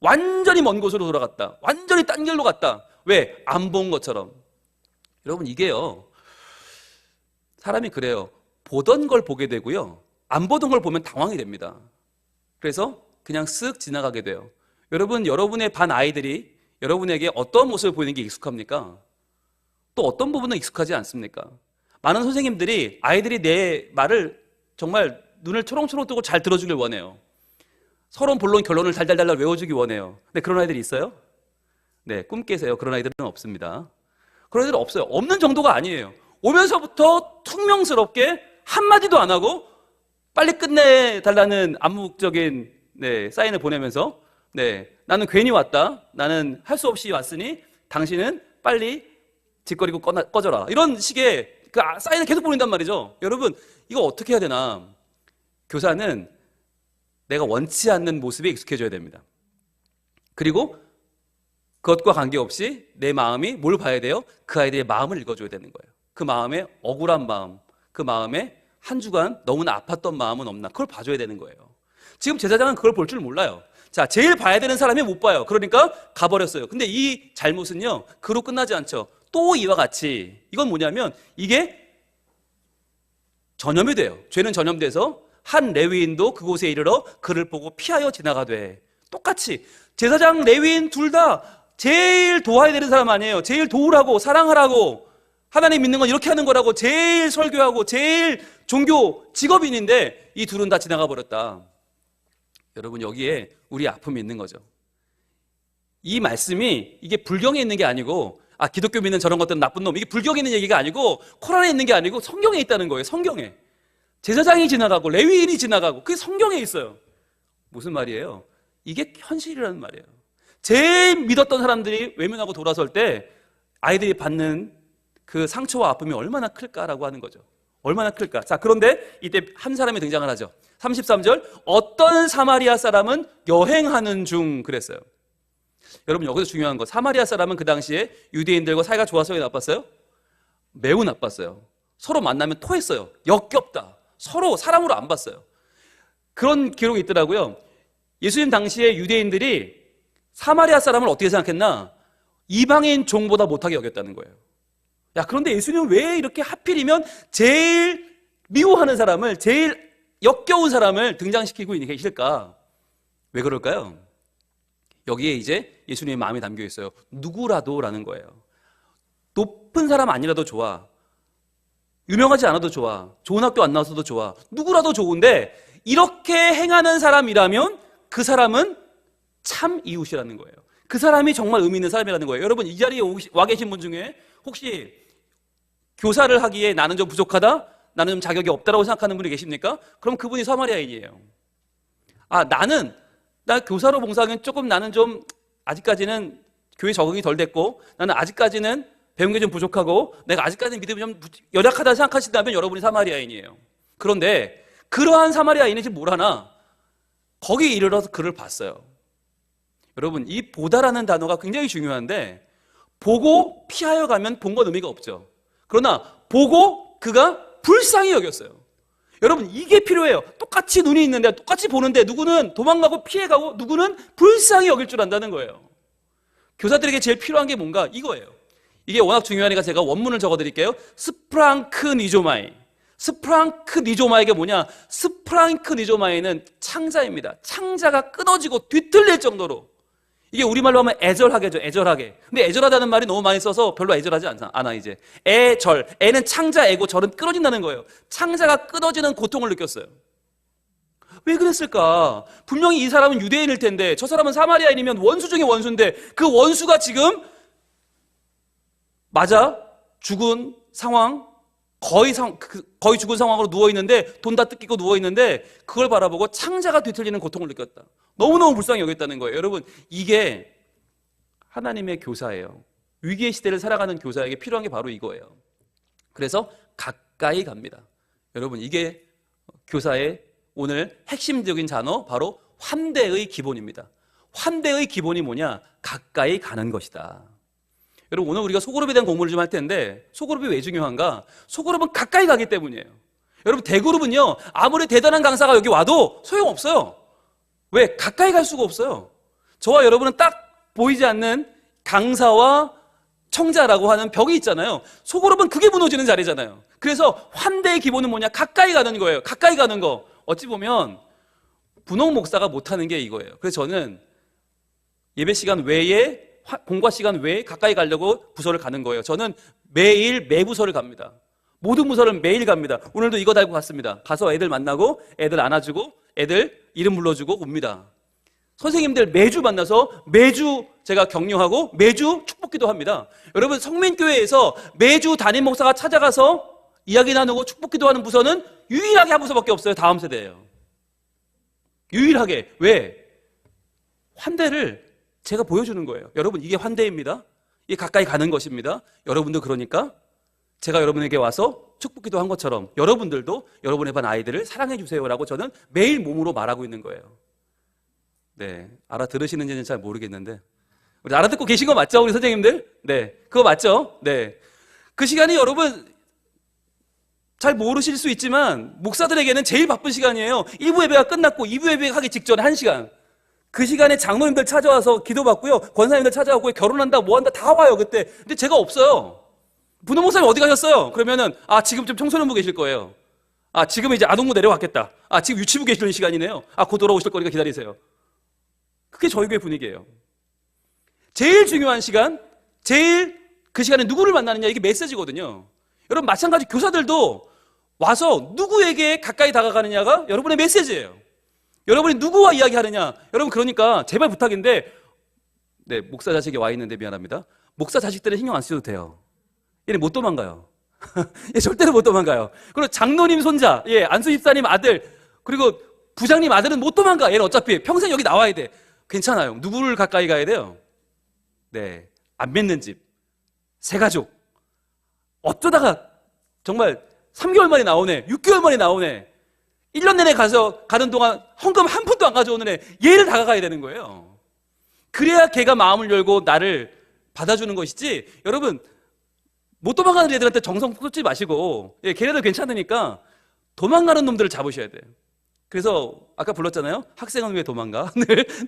완전히 먼 곳으로 돌아갔다. 완전히 딴 길로 갔다. 왜? 안 본 것처럼. 여러분 이게요. 사람이 그래요. 보던 걸 보게 되고요. 안 보던 걸 보면 당황이 됩니다. 그래서 그냥 쓱 지나가게 돼요. 여러분, 여러분의 반 아이들이 여러분에게 어떤 모습을 보이는 게 익숙합니까? 또 어떤 부분은 익숙하지 않습니까? 많은 선생님들이 아이들이 내 말을 정말 눈을 초롱초롱 뜨고 잘 들어주길 원해요. 서론, 본론, 결론을 달달달 외워주기 원해요. 근데 그런 아이들이 있어요? 네, 꿈 깨세요. 그런 아이들은 없습니다. 그런 애들은 없어요. 없는 정도가 아니에요. 오면서부터 퉁명스럽게 한마디도 안 하고 빨리 끝내달라는 암묵적인 네, 사인을 보내면서 네, 나는 괜히 왔다. 나는 할 수 없이 왔으니 당신은 빨리 짓거리고 꺼져라. 이런 식의 그 사인을 계속 보낸단 말이죠. 여러분, 이거 어떻게 해야 되나? 교사는 내가 원치 않는 모습에 익숙해져야 됩니다. 그리고 그것과 관계없이 내 마음이 뭘 봐야 돼요? 그 아이들의 마음을 읽어줘야 되는 거예요. 그 마음에 억울한 마음, 그 마음에 한 주간 너무나 아팠던 마음은 없나? 그걸 봐줘야 되는 거예요. 지금 제사장은 그걸 볼 줄 몰라요. 자, 제일 봐야 되는 사람이 못 봐요. 그러니까 가버렸어요. 근데 이 잘못은요, 그로 끝나지 않죠. 또 이와 같이, 이건 뭐냐면 이게 전염이 돼요. 죄는 전염돼서 한 레위인도 그곳에 이르러 그를 보고 피하여 지나가되, 똑같이 제사장, 레위인 둘 다 제일 도와야 되는 사람 아니에요. 제일 도우라고, 사랑하라고, 하나님 믿는 건 이렇게 하는 거라고 제일 설교하고 제일 종교 직업인인데 이 둘은 다 지나가 버렸다. 여러분, 여기에 우리 아픔이 있는 거죠. 이 말씀이 이게 불경에 있는 게 아니고, 기독교 믿는 저런 것들은 나쁜 놈, 이게 불경에 있는 얘기가 아니고 코란에 있는 게 아니고 성경에 있다는 거예요. 성경에 제사장이 지나가고 레위인이 지나가고 그게 성경에 있어요. 무슨 말이에요? 이게 현실이라는 말이에요. 제일 믿었던 사람들이 외면하고 돌아설 때 아이들이 받는 그 상처와 아픔이 얼마나 클까라고 하는 거죠. 얼마나 클까? 자, 그런데 이때 한 사람이 등장을 하죠. 33절, 어떤 사마리아 사람은 여행하는 중 그랬어요. 여러분, 여기서 중요한 거, 사마리아 사람은 그 당시에 유대인들과 사이가 좋았어요, 나빴어요? 매우 나빴어요. 서로 만나면 토했어요. 역겹다. 서로 사람으로 안 봤어요. 그런 기록이 있더라고요. 예수님 당시에 유대인들이 사마리아 사람을 어떻게 생각했나? 이방인 종보다 못하게 여겼다는 거예요. 야, 그런데 예수님은 왜 이렇게 하필이면 제일 미워하는 사람을, 제일 역겨운 사람을 등장시키고 계실까? 왜 그럴까요? 여기에 이제 예수님의 마음이 담겨 있어요. 누구라도라는 거예요. 높은 사람 아니라도 좋아. 유명하지 않아도 좋아. 좋은 학교 안 나와서도 좋아. 누구라도 좋은데 이렇게 행하는 사람이라면 그 사람은 참 이웃이라는 거예요. 그 사람이 정말 의미 있는 사람이라는 거예요. 여러분, 이 자리에 와 계신 분 중에 혹시 교사를 하기에 나는 좀 부족하다? 나는 좀 자격이 없다라고 생각하는 분이 계십니까? 그럼 그분이 사마리아인이에요. 나 교사로 봉사하기엔 조금 나는 좀 아직까지는 교회 적응이 덜 됐고 나는 아직까지는 배운 게 좀 부족하고 내가 아직까지는 믿음이 좀 연약하다 생각하신다면 여러분이 사마리아인이에요. 그런데 그러한 사마리아인이 지금 뭘 하나? 거기 이르러서 그를 봤어요. 여러분, 이 보다라는 단어가 굉장히 중요한데 보고 피하여 가면 본 건 의미가 없죠. 그러나 보고 그가 불쌍히 여겼어요. 여러분, 이게 필요해요. 똑같이 눈이 있는데 똑같이 보는데 누구는 도망가고 피해가고 누구는 불쌍히 여길 줄 안다는 거예요. 교사들에게 제일 필요한 게 뭔가 이거예요. 이게 워낙 중요하니까 제가 원문을 적어드릴게요. 스프랑크니조마이. 스프랑크니조마이가 뭐냐? 스프랑크니조마이는 창자입니다. 창자가 끊어지고 뒤틀릴 정도로. 이게 우리말로 하면 애절하게죠. 애절하게. 근데 애절하다는 말이 너무 많이 써서 별로 애절하지 않아 이제. 애절. 애는 창자, 애고 절은 끊어진다는 거예요. 창자가 끊어지는 고통을 느꼈어요. 왜 그랬을까? 분명히 이 사람은 유대인일 텐데 저 사람은 사마리아인이면 원수 중에 원수인데 그 원수가 지금 맞아 죽은 상황, 거의 죽은 상황으로 누워있는데 돈 다 뜯기고 누워있는데 그걸 바라보고 창자가 뒤틀리는 고통을 느꼈다. 너무너무 불쌍히 여겼다는 거예요. 여러분, 이게 하나님의 교사예요. 위기의 시대를 살아가는 교사에게 필요한 게 바로 이거예요. 그래서 가까이 갑니다. 여러분, 이게 교사의 오늘 핵심적인 단어 바로 환대의 기본입니다. 환대의 기본이 뭐냐? 가까이 가는 것이다. 여러분, 오늘 우리가 소그룹에 대한 공부를 좀 할 텐데 소그룹이 왜 중요한가? 소그룹은 가까이 가기 때문이에요. 여러분, 대그룹은요 아무리 대단한 강사가 여기 와도 소용없어요. 왜? 가까이 갈 수가 없어요. 저와 여러분은 딱 보이지 않는 강사와 청자라고 하는 벽이 있잖아요. 소그룹은 그게 무너지는 자리잖아요. 그래서 환대의 기본은 뭐냐? 가까이 가는 거예요. 가까이 가는 거. 어찌 보면 분홍 목사가 못하는 게 이거예요. 그래서 저는 예배 시간 외에 공과 시간 외에 가까이 가려고 부서를 가는 거예요. 저는 매일 매부서를 갑니다. 모든 부서를 매일 갑니다. 오늘도 이거 달고 갔습니다. 가서 애들 만나고 애들 안아주고 애들 이름 불러주고 옵니다. 선생님들 매주 만나서 매주 제가 격려하고 매주 축복기도 합니다. 여러분, 성민교회에서 매주 담임 목사가 찾아가서 이야기 나누고 축복기도 하는 부서는 유일하게 한 부서밖에 없어요. 다음 세대예요. 유일하게. 왜? 환대를 제가 보여주는 거예요. 여러분, 이게 환대입니다. 이게 가까이 가는 것입니다. 여러분도 그러니까 제가 여러분에게 와서 축복기도 한 것처럼 여러분들도 여러분의 반 아이들을 사랑해 주세요라고 저는 매일 몸으로 말하고 있는 거예요. 네, 알아들으시는지는 잘 모르겠는데 우리 알아듣고 계신 거 맞죠? 우리 선생님들? 네, 그거 맞죠? 네, 그 시간이 여러분 잘 모르실 수 있지만 목사들에게는 제일 바쁜 시간이에요. 1부 예배가 끝났고 2부 예배 하기 직전에 1시간. 그 시간에 장로님들 찾아와서 기도받고요, 권사님들 찾아오고 결혼한다 뭐한다 다 와요 그때. 근데 제가 없어요. 분호 목사님 어디 가셨어요? 그러면은 지금 좀 청소년부 계실 거예요. 지금 이제 아동부 내려왔겠다. 지금 유치부 계시는 시간이네요. 곧 돌아오실 거니까 기다리세요. 그게 저희 교회 분위기예요. 제일 중요한 시간, 제일 그 시간에 누구를 만나느냐, 이게 메시지거든요. 여러분, 마찬가지 교사들도 와서 누구에게 가까이 다가가느냐가 여러분의 메시지예요. 여러분이 누구와 이야기하느냐. 여러분, 그러니까 제발 부탁인데, 네, 목사 자식이 와 있는데 미안합니다. 목사 자식들은 신경 안 쓰셔도 돼요. 얘는 못 도망가요. 얘 절대로 못 도망가요. 그리고 장로님 손자, 안수 집사님 아들, 그리고 부장님 아들은 못 도망가. 얘는 어차피 평생 여기 나와야 돼. 괜찮아요. 누구를 가까이 가야 돼요? 네, 안 맺는 집, 새 가족. 어쩌다가 정말 3개월 만에 나오네, 6개월 만에 나오네, 1년 내내 가는 동안 헌금 한 푼도 안 가져오는 애, 얘를 다가가야 되는 거예요. 그래야 걔가 마음을 열고 나를 받아주는 것이지. 여러분, 못 도망가는 애들한테 정성 쏟지 마시고, 걔네들 괜찮으니까 도망가는 놈들을 잡으셔야 돼요. 그래서 아까 불렀잖아요. 학생은 왜 도망가?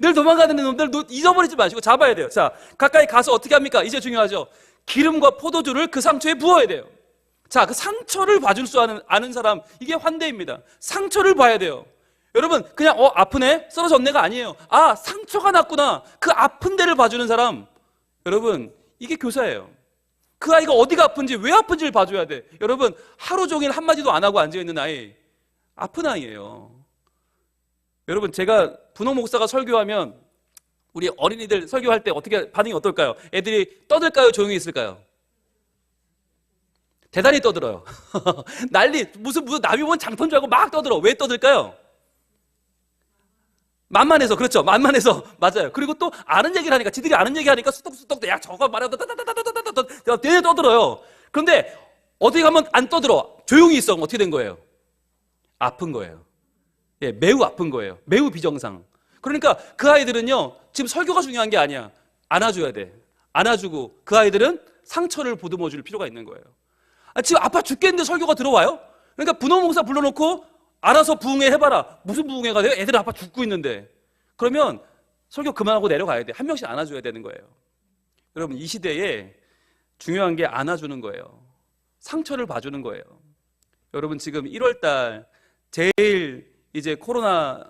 늘 도망가는 놈들 잊어버리지 마시고 잡아야 돼요. 자, 가까이 가서 어떻게 합니까? 이제 중요하죠. 기름과 포도주를 그 상처에 부어야 돼요. 자, 그 상처를 봐줄 수 아는 사람, 이게 환대입니다. 상처를 봐야 돼요. 여러분, 그냥 아프네? 쓰러졌네가 아니에요. 상처가 났구나. 그 아픈 데를 봐주는 사람, 여러분, 이게 교사예요. 그 아이가 어디가 아픈지, 왜 아픈지를 봐줘야 돼. 여러분, 하루 종일 한마디도 안 하고 앉아있는 아이, 아픈 아이예요. 여러분, 제가 분홍 목사가 설교하면 우리 어린이들 설교할 때 어떻게 반응이 어떨까요? 애들이 떠들까요? 조용히 있을까요? 대단히 떠들어요. 난리, 무슨 남이 본 장터인 줄 알고 막 떠들어. 왜 떠들까요? 만만해서. 그렇죠, 만만해서. 맞아요. 그리고 또 아는 얘기를 하니까, 지들이 아는 얘기 하니까 수덕수덕, 야 저거 말해도 되게 떠들어요. 그런데 어떻게 하면 안 떠들어? 조용히 있어. 어떻게 된 거예요? 아픈 거예요. 매우 아픈 거예요. 매우 비정상. 그러니까 그 아이들은요, 지금 설교가 중요한 게 아니야. 안아줘야 돼. 안아주고 그 아이들은 상처를 보듬어 줄 필요가 있는 거예요. 지금 아파 죽겠는데 설교가 들어와요? 그러니까 분홍 목사 불러놓고 알아서 부흥회 해봐라. 무슨 부흥회가 돼요? 애들 아파 죽고 있는데. 그러면 설교 그만하고 내려가야 돼. 한 명씩 안아줘야 되는 거예요. 여러분, 이 시대에 중요한 게 안아주는 거예요. 상처를 봐주는 거예요. 여러분, 지금 1월달 제일 이제 코로나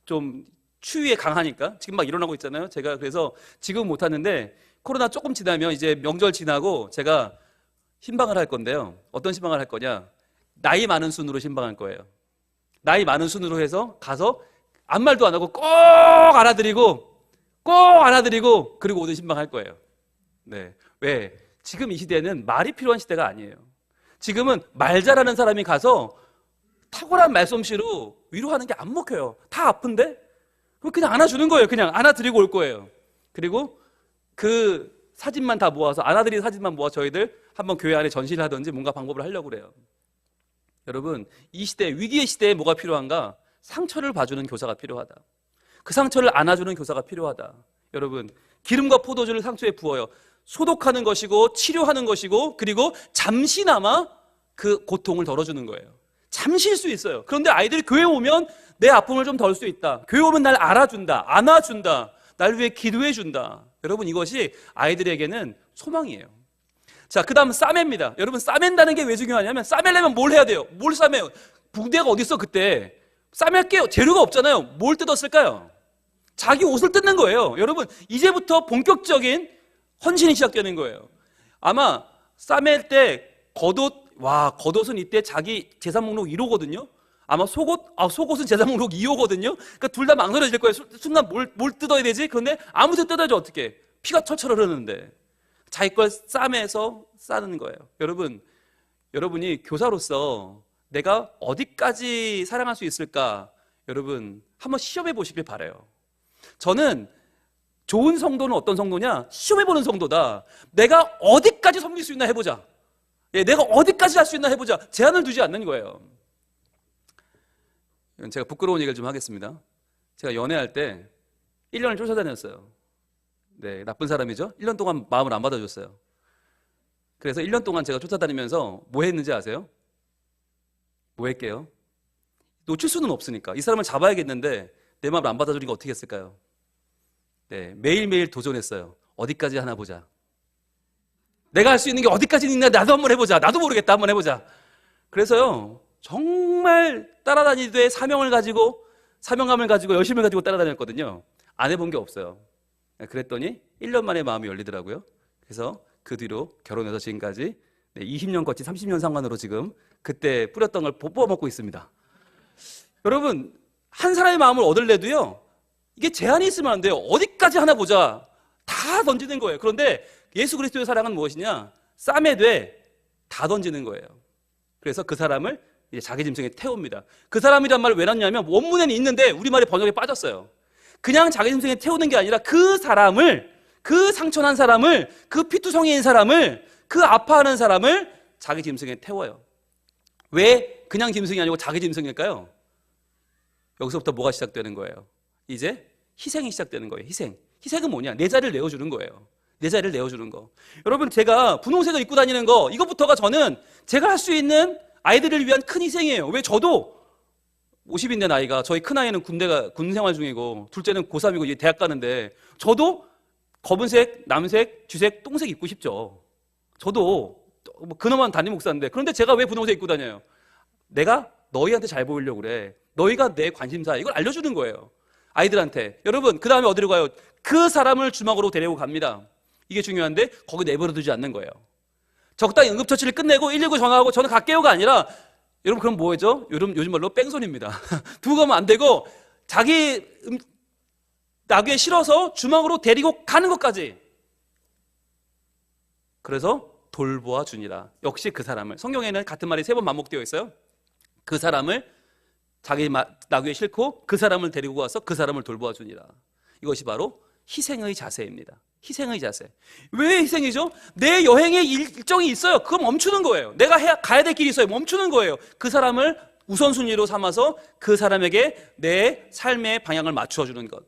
좀 추위에 강하니까 지금 막 일어나고 있잖아요. 제가 그래서 지금 못 하는데 코로나 조금 지나면 이제 명절 지나고 제가 신방을 할 건데요. 어떤 신방을 할 거냐? 나이 많은 순으로 신방할 거예요. 나이 많은 순으로 해서 가서 아무 말도 안 하고 꼭 알아드리고 그리고 오늘 신방할 거예요. 네. 왜? 지금 이 시대는 말이 필요한 시대가 아니에요. 지금은 말 잘하는 사람이 가서 탁월한 말솜씨로 위로하는 게 안 먹혀요. 다 아픈데? 그냥 안아주는 거예요. 그냥 안아드리고 올 거예요. 그리고 그 사진만 다 모아서, 안아드린 사진만 모아 저희들 한번 교회 안에 전시를 하든지 뭔가 방법을 하려고 그래요. 여러분, 이 시대, 위기의 시대에 뭐가 필요한가? 상처를 봐주는 교사가 필요하다. 그 상처를 안아주는 교사가 필요하다. 여러분, 기름과 포도주를 상처에 부어요. 소독하는 것이고 치료하는 것이고, 그리고 잠시나마 그 고통을 덜어주는 거예요. 잠시일 수 있어요. 그런데 아이들이 교회 오면 내 아픔을 좀 덜 수 있다. 교회 오면 날 알아준다, 안아준다, 날 위해 기도해준다. 여러분, 이것이 아이들에게는 소망이에요. 자, 그 다음 싸매입니다. 여러분, 싸맨다는 게 왜 중요하냐면, 싸매려면 뭘 해야 돼요? 뭘 싸매요? 붕대가 어디 있어 그때? 싸맬게요. 재료가 없잖아요. 뭘 뜯었을까요? 자기 옷을 뜯는 거예요. 여러분, 이제부터 본격적인 헌신이 시작되는 거예요. 아마 싸맬 때 겉옷은 이때 자기 재산 목록 1호거든요. 아마 속옷은 제사 목록 2호거든요. 그러니까 둘 다 망설여질 거예요. 순간 뭘 뜯어야 되지? 그런데 아무 데 뜯어야지 어떻게? 피가 철철 흐르는데 자기 걸 싸매서 싸는 거예요. 여러분이 교사로서 내가 어디까지 사랑할 수 있을까? 여러분 한번 시험해 보시길 바라요. 저는 좋은 성도는 어떤 성도냐? 시험해 보는 성도다. 내가 어디까지 섬길 수 있나 해보자. 내가 어디까지 할 수 있나 해보자. 제한을 두지 않는 거예요. 제가 부끄러운 얘기를 좀 하겠습니다. 제가 연애할 때 1년을 쫓아다녔어요. 네, 나쁜 사람이죠? 1년 동안 마음을 안 받아줬어요. 그래서 1년 동안 제가 쫓아다니면서 뭐 했는지 아세요? 뭐 했게요? 놓칠 수는 없으니까 이 사람을 잡아야겠는데 내 마음을 안 받아주니까 어떻게 했을까요? 네, 매일매일 도전했어요. 어디까지 하나 보자. 내가 할 수 있는 게 어디까지 있나 나도 한번 해보자. 나도 모르겠다 한번 해보자. 그래서요 정말 따라다니되 사명감을 가지고 열심을 가지고 따라다녔거든요. 안 해본 게 없어요. 그랬더니 1년 만에 마음이 열리더라고요. 그래서 그 뒤로 결혼해서 지금까지 20년 거치 30년 상관으로 지금 그때 뿌렸던 걸 뽑아먹고 있습니다. 여러분 한 사람의 마음을 얻으려도요 이게 제한이 있으면 안 돼요. 어디까지 하나 보자. 다 던지는 거예요. 그런데 예수 그리스도의 사랑은 무엇이냐? 싸매되 다 던지는 거예요. 그래서 그 사람을 이제 자기 짐승에 태웁니다. 그 사람이란 말을 왜 놨냐면 원문에는 있는데 우리말이 번역에 빠졌어요. 그냥 자기 짐승에 태우는 게 아니라 그 사람을, 그 상처난 사람을, 그 피투성이인 사람을, 그 아파하는 사람을 자기 짐승에 태워요. 왜 그냥 짐승이 아니고 자기 짐승일까요? 여기서부터 뭐가 시작되는 거예요? 이제 희생이 시작되는 거예요. 희생은 뭐냐? 내 자리를 내어주는 거예요. 내 자리를 내어주는 거. 여러분 제가 분홍색을 입고 다니는 거 이것부터가 저는 제가 할 수 있는 아이들을 위한 큰 희생이에요. 왜 저도 50인데 나이가 저희 큰아이는 군 생활 중이고 둘째는 고3이고 이제 대학 가는데 저도 검은색, 남색, 쥐색, 똥색 입고 싶죠. 저도 그놈한 담임 목사인데 그런데 제가 왜 분홍색 입고 다녀요? 내가 너희한테 잘 보이려고 그래. 너희가 내 관심사 이걸 알려주는 거예요. 아이들한테. 여러분 그 다음에 어디로 가요? 그 사람을 주막으로 데리고 갑니다. 이게 중요한데 거기 내버려 두지 않는 거예요. 적당히 응급처치를 끝내고 119 전화하고 저는 갈게요가 아니라 여러분 그럼 뭐죠? 요즘 말로 뺑소니입니다. 두고 가면 안 되고 자기 나귀에 실어서 주막으로 데리고 가는 것까지. 그래서 돌보아 주니라. 역시 그 사람을. 성경에는 같은 말이 3번 반복되어 있어요. 그 사람을 자기 나귀에 싣고 그 사람을 데리고 가서 그 사람을 돌보아 주니라. 이것이 바로 희생의 자세입니다. 희생의 자세. 왜 희생이죠? 내 여행의 일정이 있어요. 그거 멈추는 거예요. 내가 가야 될 길이 있어요. 멈추는 거예요. 그 사람을 우선순위로 삼아서 그 사람에게 내 삶의 방향을 맞춰주는 것.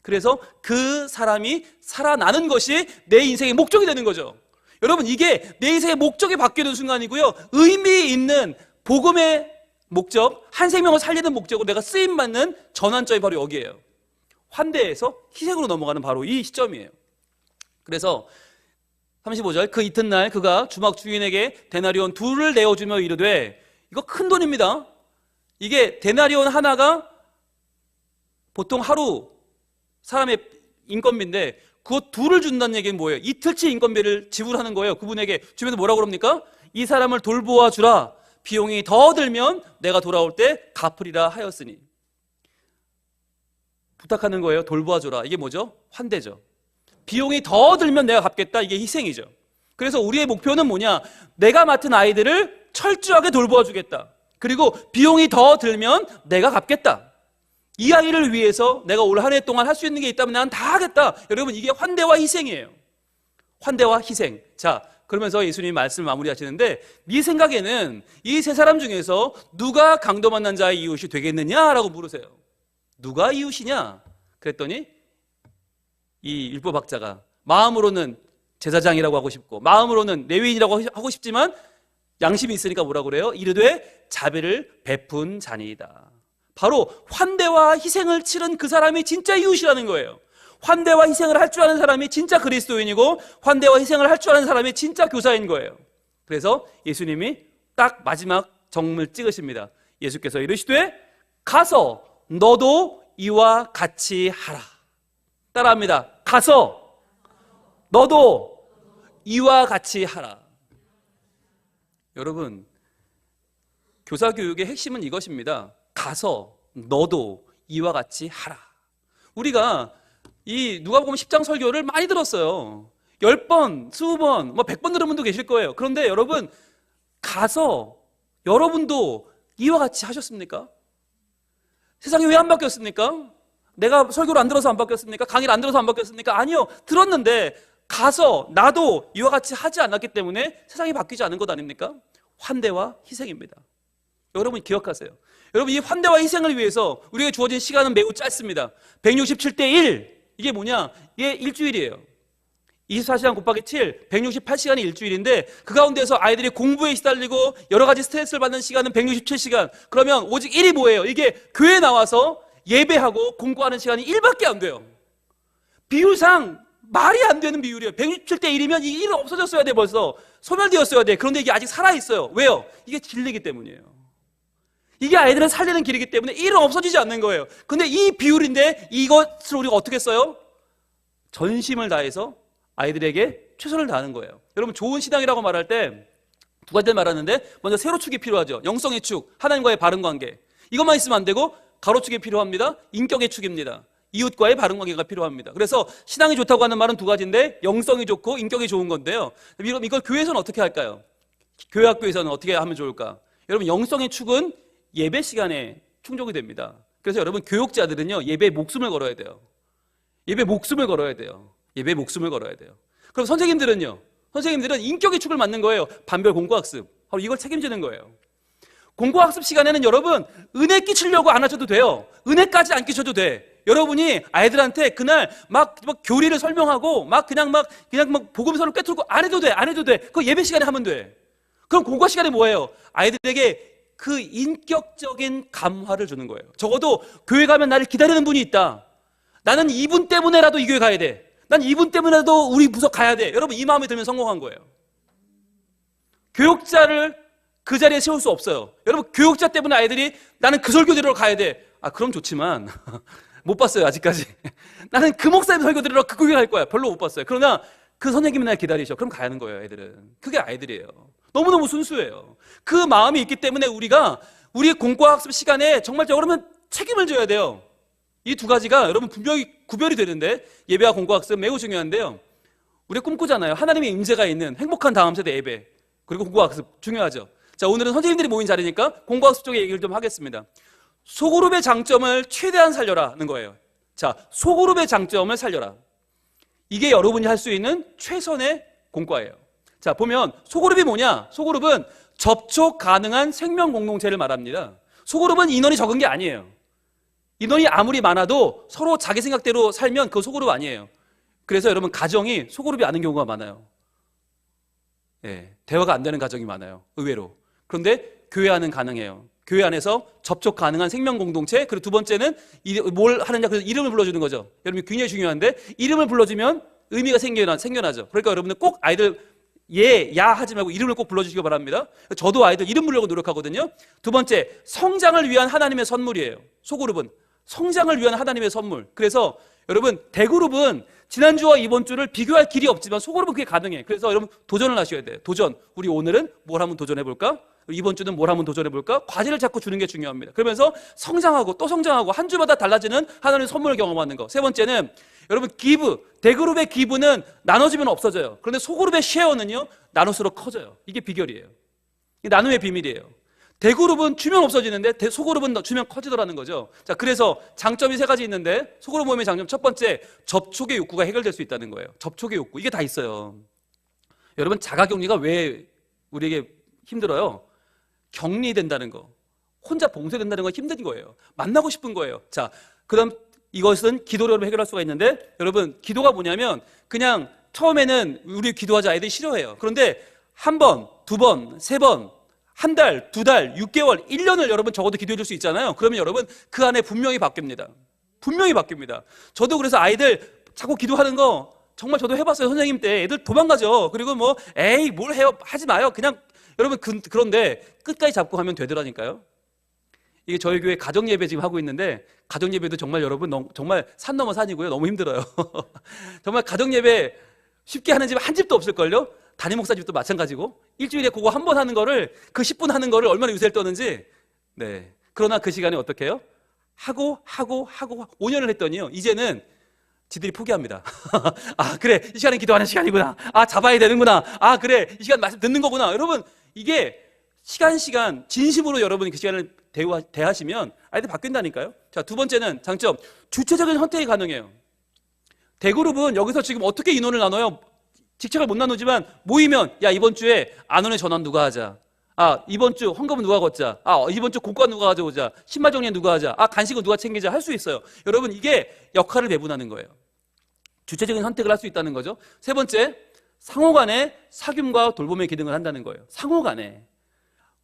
그래서 그 사람이 살아나는 것이 내 인생의 목적이 되는 거죠. 여러분 이게 내 인생의 목적이 바뀌는 순간이고요. 의미 있는 복음의 목적, 한 생명을 살리는 목적으로 내가 쓰임받는 전환점이 바로 여기에요. 환대에서 희생으로 넘어가는 바로 이 시점이에요. 그래서 35절 그 이튿날 그가 주막 주인에게 데나리온 2를 내어주며 이르되 이거 큰 돈입니다. 이게 데나리온 하나가 보통 하루 사람의 인건비인데 그거 2를 준다는 얘기는 뭐예요? 이틀치 인건비를 지불하는 거예요. 그분에게 주면서 뭐라고 그럽니까? 이 사람을 돌보아 주라. 비용이 더 들면 내가 돌아올 때 갚으리라 하였으니. 부탁하는 거예요. 돌보아 주라. 이게 뭐죠? 환대죠. 비용이 더 들면 내가 갚겠다. 이게 희생이죠. 그래서 우리의 목표는 뭐냐? 내가 맡은 아이들을 철저하게 돌보아 주겠다. 그리고 비용이 더 들면 내가 갚겠다. 이 아이를 위해서 내가 올 한 해 동안 할 수 있는 게 있다면 난 다 하겠다. 여러분 이게 환대와 희생이에요. 환대와 희생. 자, 그러면서 예수님이 말씀을 마무리하시는데 네 생각에는 이 세 사람 중에서 누가 강도 만난 자의 이웃이 되겠느냐라고 물으세요. 누가 이웃이냐? 그랬더니 이 율법학자가 마음으로는 제사장이라고 하고 싶고 마음으로는 레위인이라고 하고 싶지만 양심이 있으니까 뭐라고 그래요? 이르되 자비를 베푼 자니이다. 바로 환대와 희생을 치른 그 사람이 진짜 이웃이라는 거예요. 환대와 희생을 할 줄 아는 사람이 진짜 그리스도인이고 환대와 희생을 할 줄 아는 사람이 진짜 교사인 거예요. 그래서 예수님이 딱 마지막 정음을 찍으십니다. 예수께서 이르시되 가서 너도 이와 같이 하라. 따라합니다. 가서 너도 이와 같이 하라. 여러분 교사 교육의 핵심은 이것입니다. 가서 너도 이와 같이 하라. 우리가 이 누가복음 10장 설교를 많이 들었어요. 10번, 20번, 100번 들은 분도 계실 거예요. 그런데 여러분, 가서 여러분도 이와 같이 하셨습니까? 세상이 왜 안 바뀌었습니까? 내가 설교를 안 들어서 안 바뀌었습니까? 강의를 안 들어서 안 바뀌었습니까? 아니요. 들었는데 가서 나도 이와 같이 하지 않았기 때문에 세상이 바뀌지 않은 것 아닙니까? 환대와 희생입니다. 여러분 기억하세요. 여러분 이 환대와 희생을 위해서 우리에게 주어진 시간은 매우 짧습니다. 167대 1. 이게 뭐냐? 이게 일주일이에요. 24시간 곱하기 7, 168시간이 일주일인데 그 가운데서 아이들이 공부에 시달리고 여러 가지 스트레스를 받는 시간은 167시간. 그러면 오직 1이 뭐예요? 이게 교회에 나와서 예배하고 공부하는 시간이 1밖에 안 돼요. 비율상 말이 안 되는 비율이에요. 167대 1이면 이 1은 없어졌어야 돼. 벌써 소멸되었어야 돼. 그런데 이게 아직 살아있어요. 왜요? 이게 진리이기 때문이에요. 이게 아이들을 살리는 길이기 때문에 1은 없어지지 않는 거예요. 근데 이 비율인데 이것을 우리가 어떻게 써요? 전심을 다해서 아이들에게 최선을 다하는 거예요. 여러분 좋은 신앙이라고 말할 때 두 가지를 말하는데 먼저 세로축이 필요하죠. 영성의 축, 하나님과의 바른 관계. 이것만 있으면 안 되고 가로축이 필요합니다. 인격의 축입니다. 이웃과의 바른 관계가 필요합니다. 그래서 신앙이 좋다고 하는 말은 두 가지인데 영성이 좋고 인격이 좋은 건데요. 여러분 이걸 교회에서는 어떻게 할까요? 교회 학교에서는 어떻게 하면 좋을까? 여러분 영성의 축은 예배 시간에 충족이 됩니다. 그래서 여러분 교육자들은요 예배에 목숨을 걸어야 돼요. 예배 목숨을 걸어야 돼요. 예배 목숨을 걸어야 돼요. 그럼 선생님들은요? 선생님들은 인격의 축을 맡는 거예요. 반별 공부학습. 바로 이걸 책임지는 거예요. 공부학습 시간에는 여러분 은혜 끼치려고 안 하셔도 돼요. 은혜까지 안 끼쳐도 돼. 여러분이 아이들한테 그날 막 교리를 설명하고 그냥 복음서를 꿰뚫고 안 해도 돼. 안 해도 돼. 그거 예배 시간에 하면 돼. 그럼 공부 시간에 뭐예요? 아이들에게 그 인격적인 감화를 주는 거예요. 적어도 교회 가면 나를 기다리는 분이 있다. 나는 이분 때문에라도 이 교회 가야 돼. 난 이분 때문에라도 우리 부서 가야 돼. 여러분 이 마음이 들면 성공한 거예요. 교육자를 그 자리에 세울 수 없어요. 여러분 교육자 때문에 아이들이 나는 그 설교 들으러 가야 돼. 그럼 좋지만 못 봤어요 아직까지. 나는 그 목사님 설교 들으러 그 교회 갈 거야. 별로 못 봤어요. 그러나 그 선생님이 날 기다리셔. 그럼 가야 하는 거예요 애들은. 그게 아이들이에요. 너무너무 순수해요. 그 마음이 있기 때문에 우리가 우리 공과학습 시간에 정말 여러분 책임을 져야 돼요. 이 두 가지가 여러분 분명히 구별이 되는데 예배와 공과학습 매우 중요한데요. 우리가 꿈꾸잖아요. 하나님의 임재가 있는 행복한 다음 세대 예배 그리고 공과학습 중요하죠. 자 오늘은 선생님들이 모인 자리니까 공과학습 쪽에 얘기를 좀 하겠습니다. 소그룹의 장점을 최대한 살려라는 거예요. 자 소그룹의 장점을 살려라. 이게 여러분이 할 수 있는 최선의 공과예요. 자 보면 소그룹이 뭐냐? 소그룹은 접촉 가능한 생명 공동체를 말합니다. 소그룹은 인원이 적은 게 아니에요. 인원이 아무리 많아도 서로 자기 생각대로 살면 그거 소그룹 아니에요. 그래서 여러분 가정이 소그룹이 아닌 경우가 많아요. 대화가 안 되는 가정이 많아요. 의외로. 그런데 교회 안은 가능해요. 교회 안에서 접촉 가능한 생명 공동체. 그리고 두 번째는 뭘 하느냐? 그래서 이름을 불러주는 거죠. 여러분 굉장히 중요한데 이름을 불러주면 의미가 생겨나죠. 그러니까 여러분들 꼭 아이들 야 하지 말고 이름을 꼭 불러주시기 바랍니다. 저도 아이들 이름 부르려고 노력하거든요. 두 번째, 성장을 위한 하나님의 선물이에요. 소그룹은 성장을 위한 하나님의 선물. 그래서 여러분 대그룹은 지난주와 이번 주를 비교할 길이 없지만 소그룹은 그게 가능해. 그래서 여러분 도전을 하셔야 돼요. 도전. 우리 오늘은 뭘 한번 도전해볼까? 이번 주는 뭘 한번 도전해볼까? 과제를 자꾸 주는 게 중요합니다. 그러면서 성장하고 또 성장하고 한 주마다 달라지는 하나님의 선물을 경험하는 거. 세 번째는 여러분 대그룹의 기브는 나눠지면 없어져요. 그런데 소그룹의 쉐어는요 나눌수록 커져요. 이게 비결이에요. 이게 나눔의 비밀이에요. 대그룹은 주면 없어지는데 소그룹은 주면 커지더라는 거죠. 자, 그래서 장점이 세 가지 있는데 소그룹 모임의 장점 첫 번째, 접촉의 욕구가 해결될 수 있다는 거예요. 접촉의 욕구. 이게 다 있어요. 여러분 자가격리가 왜 우리에게 힘들어요? 격리된다는 거, 혼자 봉쇄된다는 건 힘든 거예요. 만나고 싶은 거예요. 자, 그다음 이것은 기도로 해결할 수가 있는데 여러분 기도가 뭐냐면 그냥 처음에는 우리 기도하자 아이들이 싫어해요. 그런데 한 번, 두 번, 세 번, 한 달, 두 달, 6개월, 1년을 여러분 적어도 기도해 줄 수 있잖아요. 그러면 여러분 그 안에 분명히 바뀝니다. 분명히 바뀝니다. 저도 그래서 아이들 자꾸 기도하는 거 정말 저도 해봤어요. 선생님 때 애들 도망가죠. 그리고 에이 뭘 해요 하지 마요. 그냥 여러분 그런데 끝까지 잡고 하면 되더라니까요. 이게 저희 교회 가정예배 지금 하고 있는데 가정예배도 정말 여러분 정말 산 넘어 산이고요. 너무 힘들어요. 정말 가정예배 쉽게 하는 집 한 집도 없을걸요. 담임 목사 집도 마찬가지고 일주일에 그거 한 번 하는 거를 그 10분 하는 거를 얼마나 유세를 떠는지. 네. 그러나 그 시간에 어떻게 해요? 하고 5년을 했더니요, 이제는 지들이 포기합니다. 아, 그래, 이 시간은 기도하는 시간이구나. 아, 잡아야 되는구나. 아, 그래, 이 시간 말씀 듣는 거구나. 여러분, 이게 시간 진심으로 여러분이 그 시간을 대하시면 아이들 바뀐다니까요. 자, 두 번째는 장점, 주체적인 선택이 가능해요. 대그룹은 여기서 지금 어떻게 인원을 나눠요? 직책을 못 나누지만 모이면, 야, 이번 주에 안원의 전원 누가 하자. 아, 이번 주 헌금은 누가 걷자. 아, 이번 주 공과 누가 가져오자. 신발 정리는 누가 하자. 아, 간식은 누가 챙기자. 할 수 있어요. 여러분, 이게 역할을 배분하는 거예요. 주체적인 선택을 할 수 있다는 거죠. 세 번째, 상호간에 사귐과 돌봄의 기능을 한다는 거예요. 상호간에.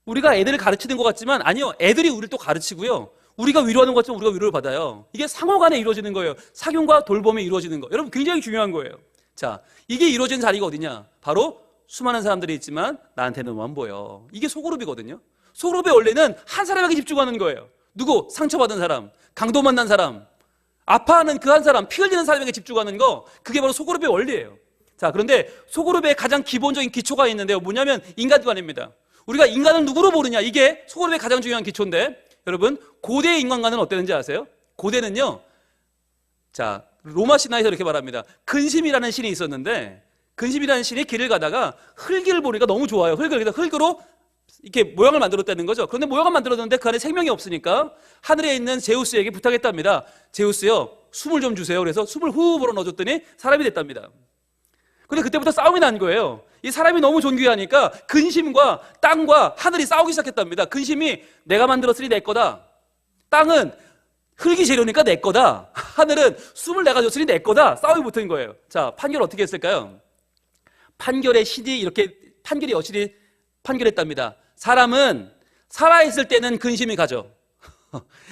우리가 애들을 가르치는 것 같지만 아니요, 애들이 우리를 또 가르치고요, 우리가 위로하는 것 같지만 우리가 위로를 받아요. 이게 상호간에 이루어지는 거예요. 사귐과 돌봄이 이루어지는 거. 여러분, 굉장히 중요한 거예요. 자, 이게 이루어진 자리가 어디냐? 바로 수많은 사람들이 있지만 나한테는 안 보여. 이게 소그룹이거든요. 소그룹의 원리는 한 사람에게 집중하는 거예요. 누구? 상처받은 사람, 강도 만난 사람, 아파하는 그 한 사람, 피 흘리는 사람에게 집중하는 거, 그게 바로 소그룹의 원리예요. 자, 그런데 소그룹의 가장 기본적인 기초가 있는데요, 뭐냐면 인간관입니다. 우리가 인간을 누구로 보느냐, 이게 소그룹의 가장 중요한 기초인데, 여러분, 고대의 인간관은 어땠는지 아세요? 고대는요, 자, 로마 신화에서 이렇게 말합니다. 근심이라는 신이 있었는데, 근심이라는 신이 길을 가다가 흙을 보니까 너무 좋아요. 흙으로 이렇게 모양을 만들었다는 거죠. 그런데 모양을 만들었는데 그 안에 생명이 없으니까 하늘에 있는 제우스에게 부탁했답니다. 제우스요, 숨을 좀 주세요. 그래서 숨을 후 불어 넣어줬더니 사람이 됐답니다. 근데 그때부터 싸움이 난 거예요. 이 사람이 너무 존귀하니까 근심과 땅과 하늘이 싸우기 시작했답니다. 근심이 내가 만들었으니 내 거다. 땅은 흙이 재료니까 내 거다. 하늘은 숨을 내가 줬으니 내 거다. 싸움이 붙은 거예요. 자, 판결 어떻게 했을까요? 판결의 신이 이렇게, 판결의 여신이 판결했답니다. 사람은 살아있을 때는 근심이 가죠.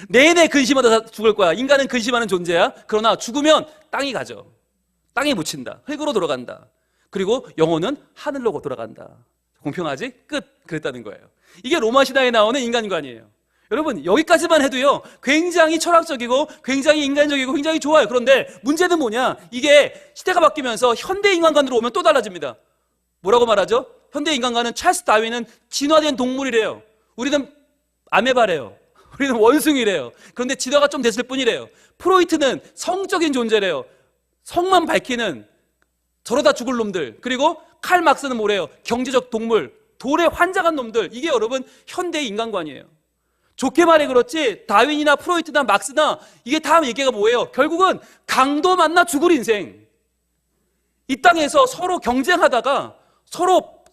내내 근심하다 죽을 거야. 인간은 근심하는 존재야. 그러나 죽으면 땅이 가죠. 땅에 묻힌다. 흙으로 돌아간다. 그리고 영혼은 하늘로 돌아간다. 공평하지? 끝. 그랬다는 거예요. 이게 로마 신화에 나오는 인간관이에요. 여러분, 여기까지만 해도요, 굉장히 철학적이고 굉장히 인간적이고 굉장히 좋아요. 그런데 문제는 뭐냐? 이게 시대가 바뀌면서 현대 인간관으로 오면 또 달라집니다. 뭐라고 말하죠? 현대 인간관은 찰스 다윈은 진화된 동물이래요. 우리는 아메바래요. 우리는 원숭이래요. 그런데 진화가 좀 됐을 뿐이래요. 프로이트는 성적인 존재래요. 성만 밝히는 저러다 죽을 놈들. 그리고 칼 막스는 뭐래요? 경제적 동물, 돌에 환장한 놈들. 이게 여러분 현대의 인간관이에요. 좋게 말해 그렇지, 다윈이나 프로이트나 막스나 이게 다 얘기가 뭐예요? 결국은 강도 만나 죽을 인생. 이 땅에서 서로 경쟁하다가, 서로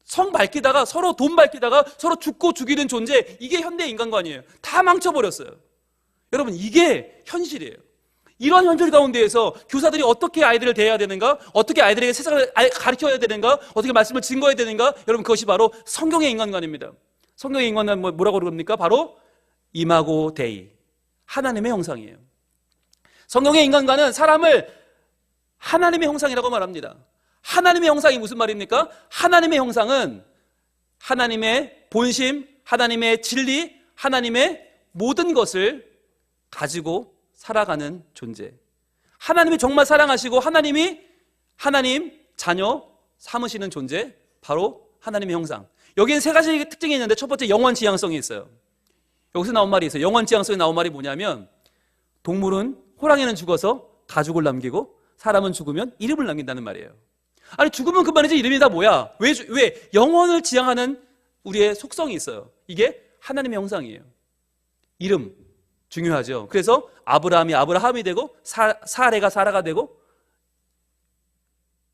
성 밝히다가, 서로 돈 밝히다가 서로 죽고 죽이는 존재, 이게 현대 인간관이에요. 다 망쳐버렸어요. 여러분, 이게 현실이에요. 이런 현실 가운데에서 교사들이 어떻게 아이들을 대해야 되는가, 어떻게 아이들에게 세상을 가르쳐야 되는가, 어떻게 말씀을 증거해야 되는가, 여러분, 그것이 바로 성경의 인간관입니다. 성경의 인간관은 뭐라고 그럽니까? 바로 이마고 데이, 하나님의 형상이에요. 성경의 인간관은 사람을 하나님의 형상이라고 말합니다. 하나님의 형상이 무슨 말입니까? 하나님의 형상은 하나님의 본심, 하나님의 진리, 하나님의 모든 것을 가지고 살아가는 존재. 하나님이 정말 사랑하시고 하나님 자녀 삼으시는 존재, 바로 하나님의 형상. 여기엔 세 가지 특징이 있는데, 첫 번째, 영원 지향성이 있어요. 여기서 나온 말이 있어요. 영원 지향성이 나온 말이 뭐냐면, 동물은, 호랑이는 죽어서 가죽을 남기고 사람은 죽으면 이름을 남긴다는 말이에요. 아니, 죽으면 그만이지 이름이 다 뭐야? 왜? 영원을 지향하는 우리의 속성이 있어요. 이게 하나님의 형상이에요. 이름 중요하죠. 그래서 아브라함이 아브라함이 되고, 사레가 사라가 되고,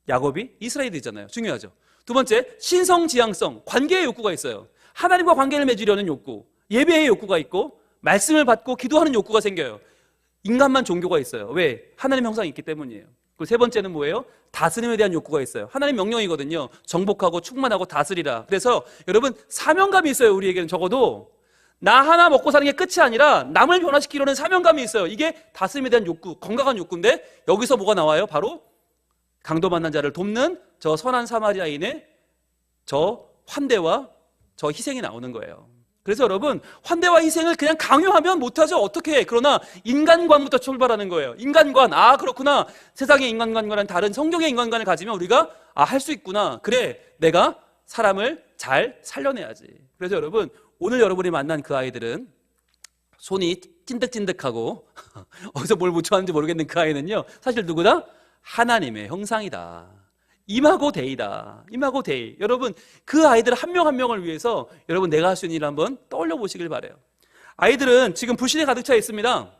야곱이 이스라엘이 되잖아요. 중요하죠. 두 번째, 신성지향성, 관계의 욕구가 있어요. 하나님과 관계를 맺으려는 욕구, 예배의 욕구가 있고, 말씀을 받고 기도하는 욕구가 생겨요. 인간만 종교가 있어요. 왜? 하나님 형상이 있기 때문이에요. 그리고 세 번째는 뭐예요? 다스림에 대한 욕구가 있어요. 하나님 명령이거든요. 정복하고 충만하고 다스리라. 그래서 여러분, 사명감이 있어요. 우리에게는 적어도 나 하나 먹고 사는 게 끝이 아니라 남을 변화시키려는 사명감이 있어요. 이게 다스림에 대한 욕구, 건강한 욕구인데, 여기서 뭐가 나와요? 바로 강도 만난 자를 돕는 저 선한 사마리아인의 저 환대와 저 희생이 나오는 거예요. 그래서 여러분, 환대와 희생을 그냥 강요하면 못하죠. 어떻게 해? 그러나 인간관부터 출발하는 거예요. 인간관, 아 그렇구나, 세상의 인간관과는 다른 성경의 인간관을 가지면 우리가 할 수 있구나. 그래, 내가 사람을 잘 살려내야지. 그래서 여러분, 오늘 여러분이 만난 그 아이들은 손이 찐득찐득하고 어디서 뭘 묻혀왔는지 모르겠는 그 아이는요, 사실 누구다? 하나님의 형상이다. 임하고 데이다. 임하고 데이. 여러분, 그 아이들 한 명 한 명을 위해서 여러분 내가 할 수 있는 일을 한번 떠올려 보시길 바래요. 아이들은 지금 불신에 가득 차 있습니다.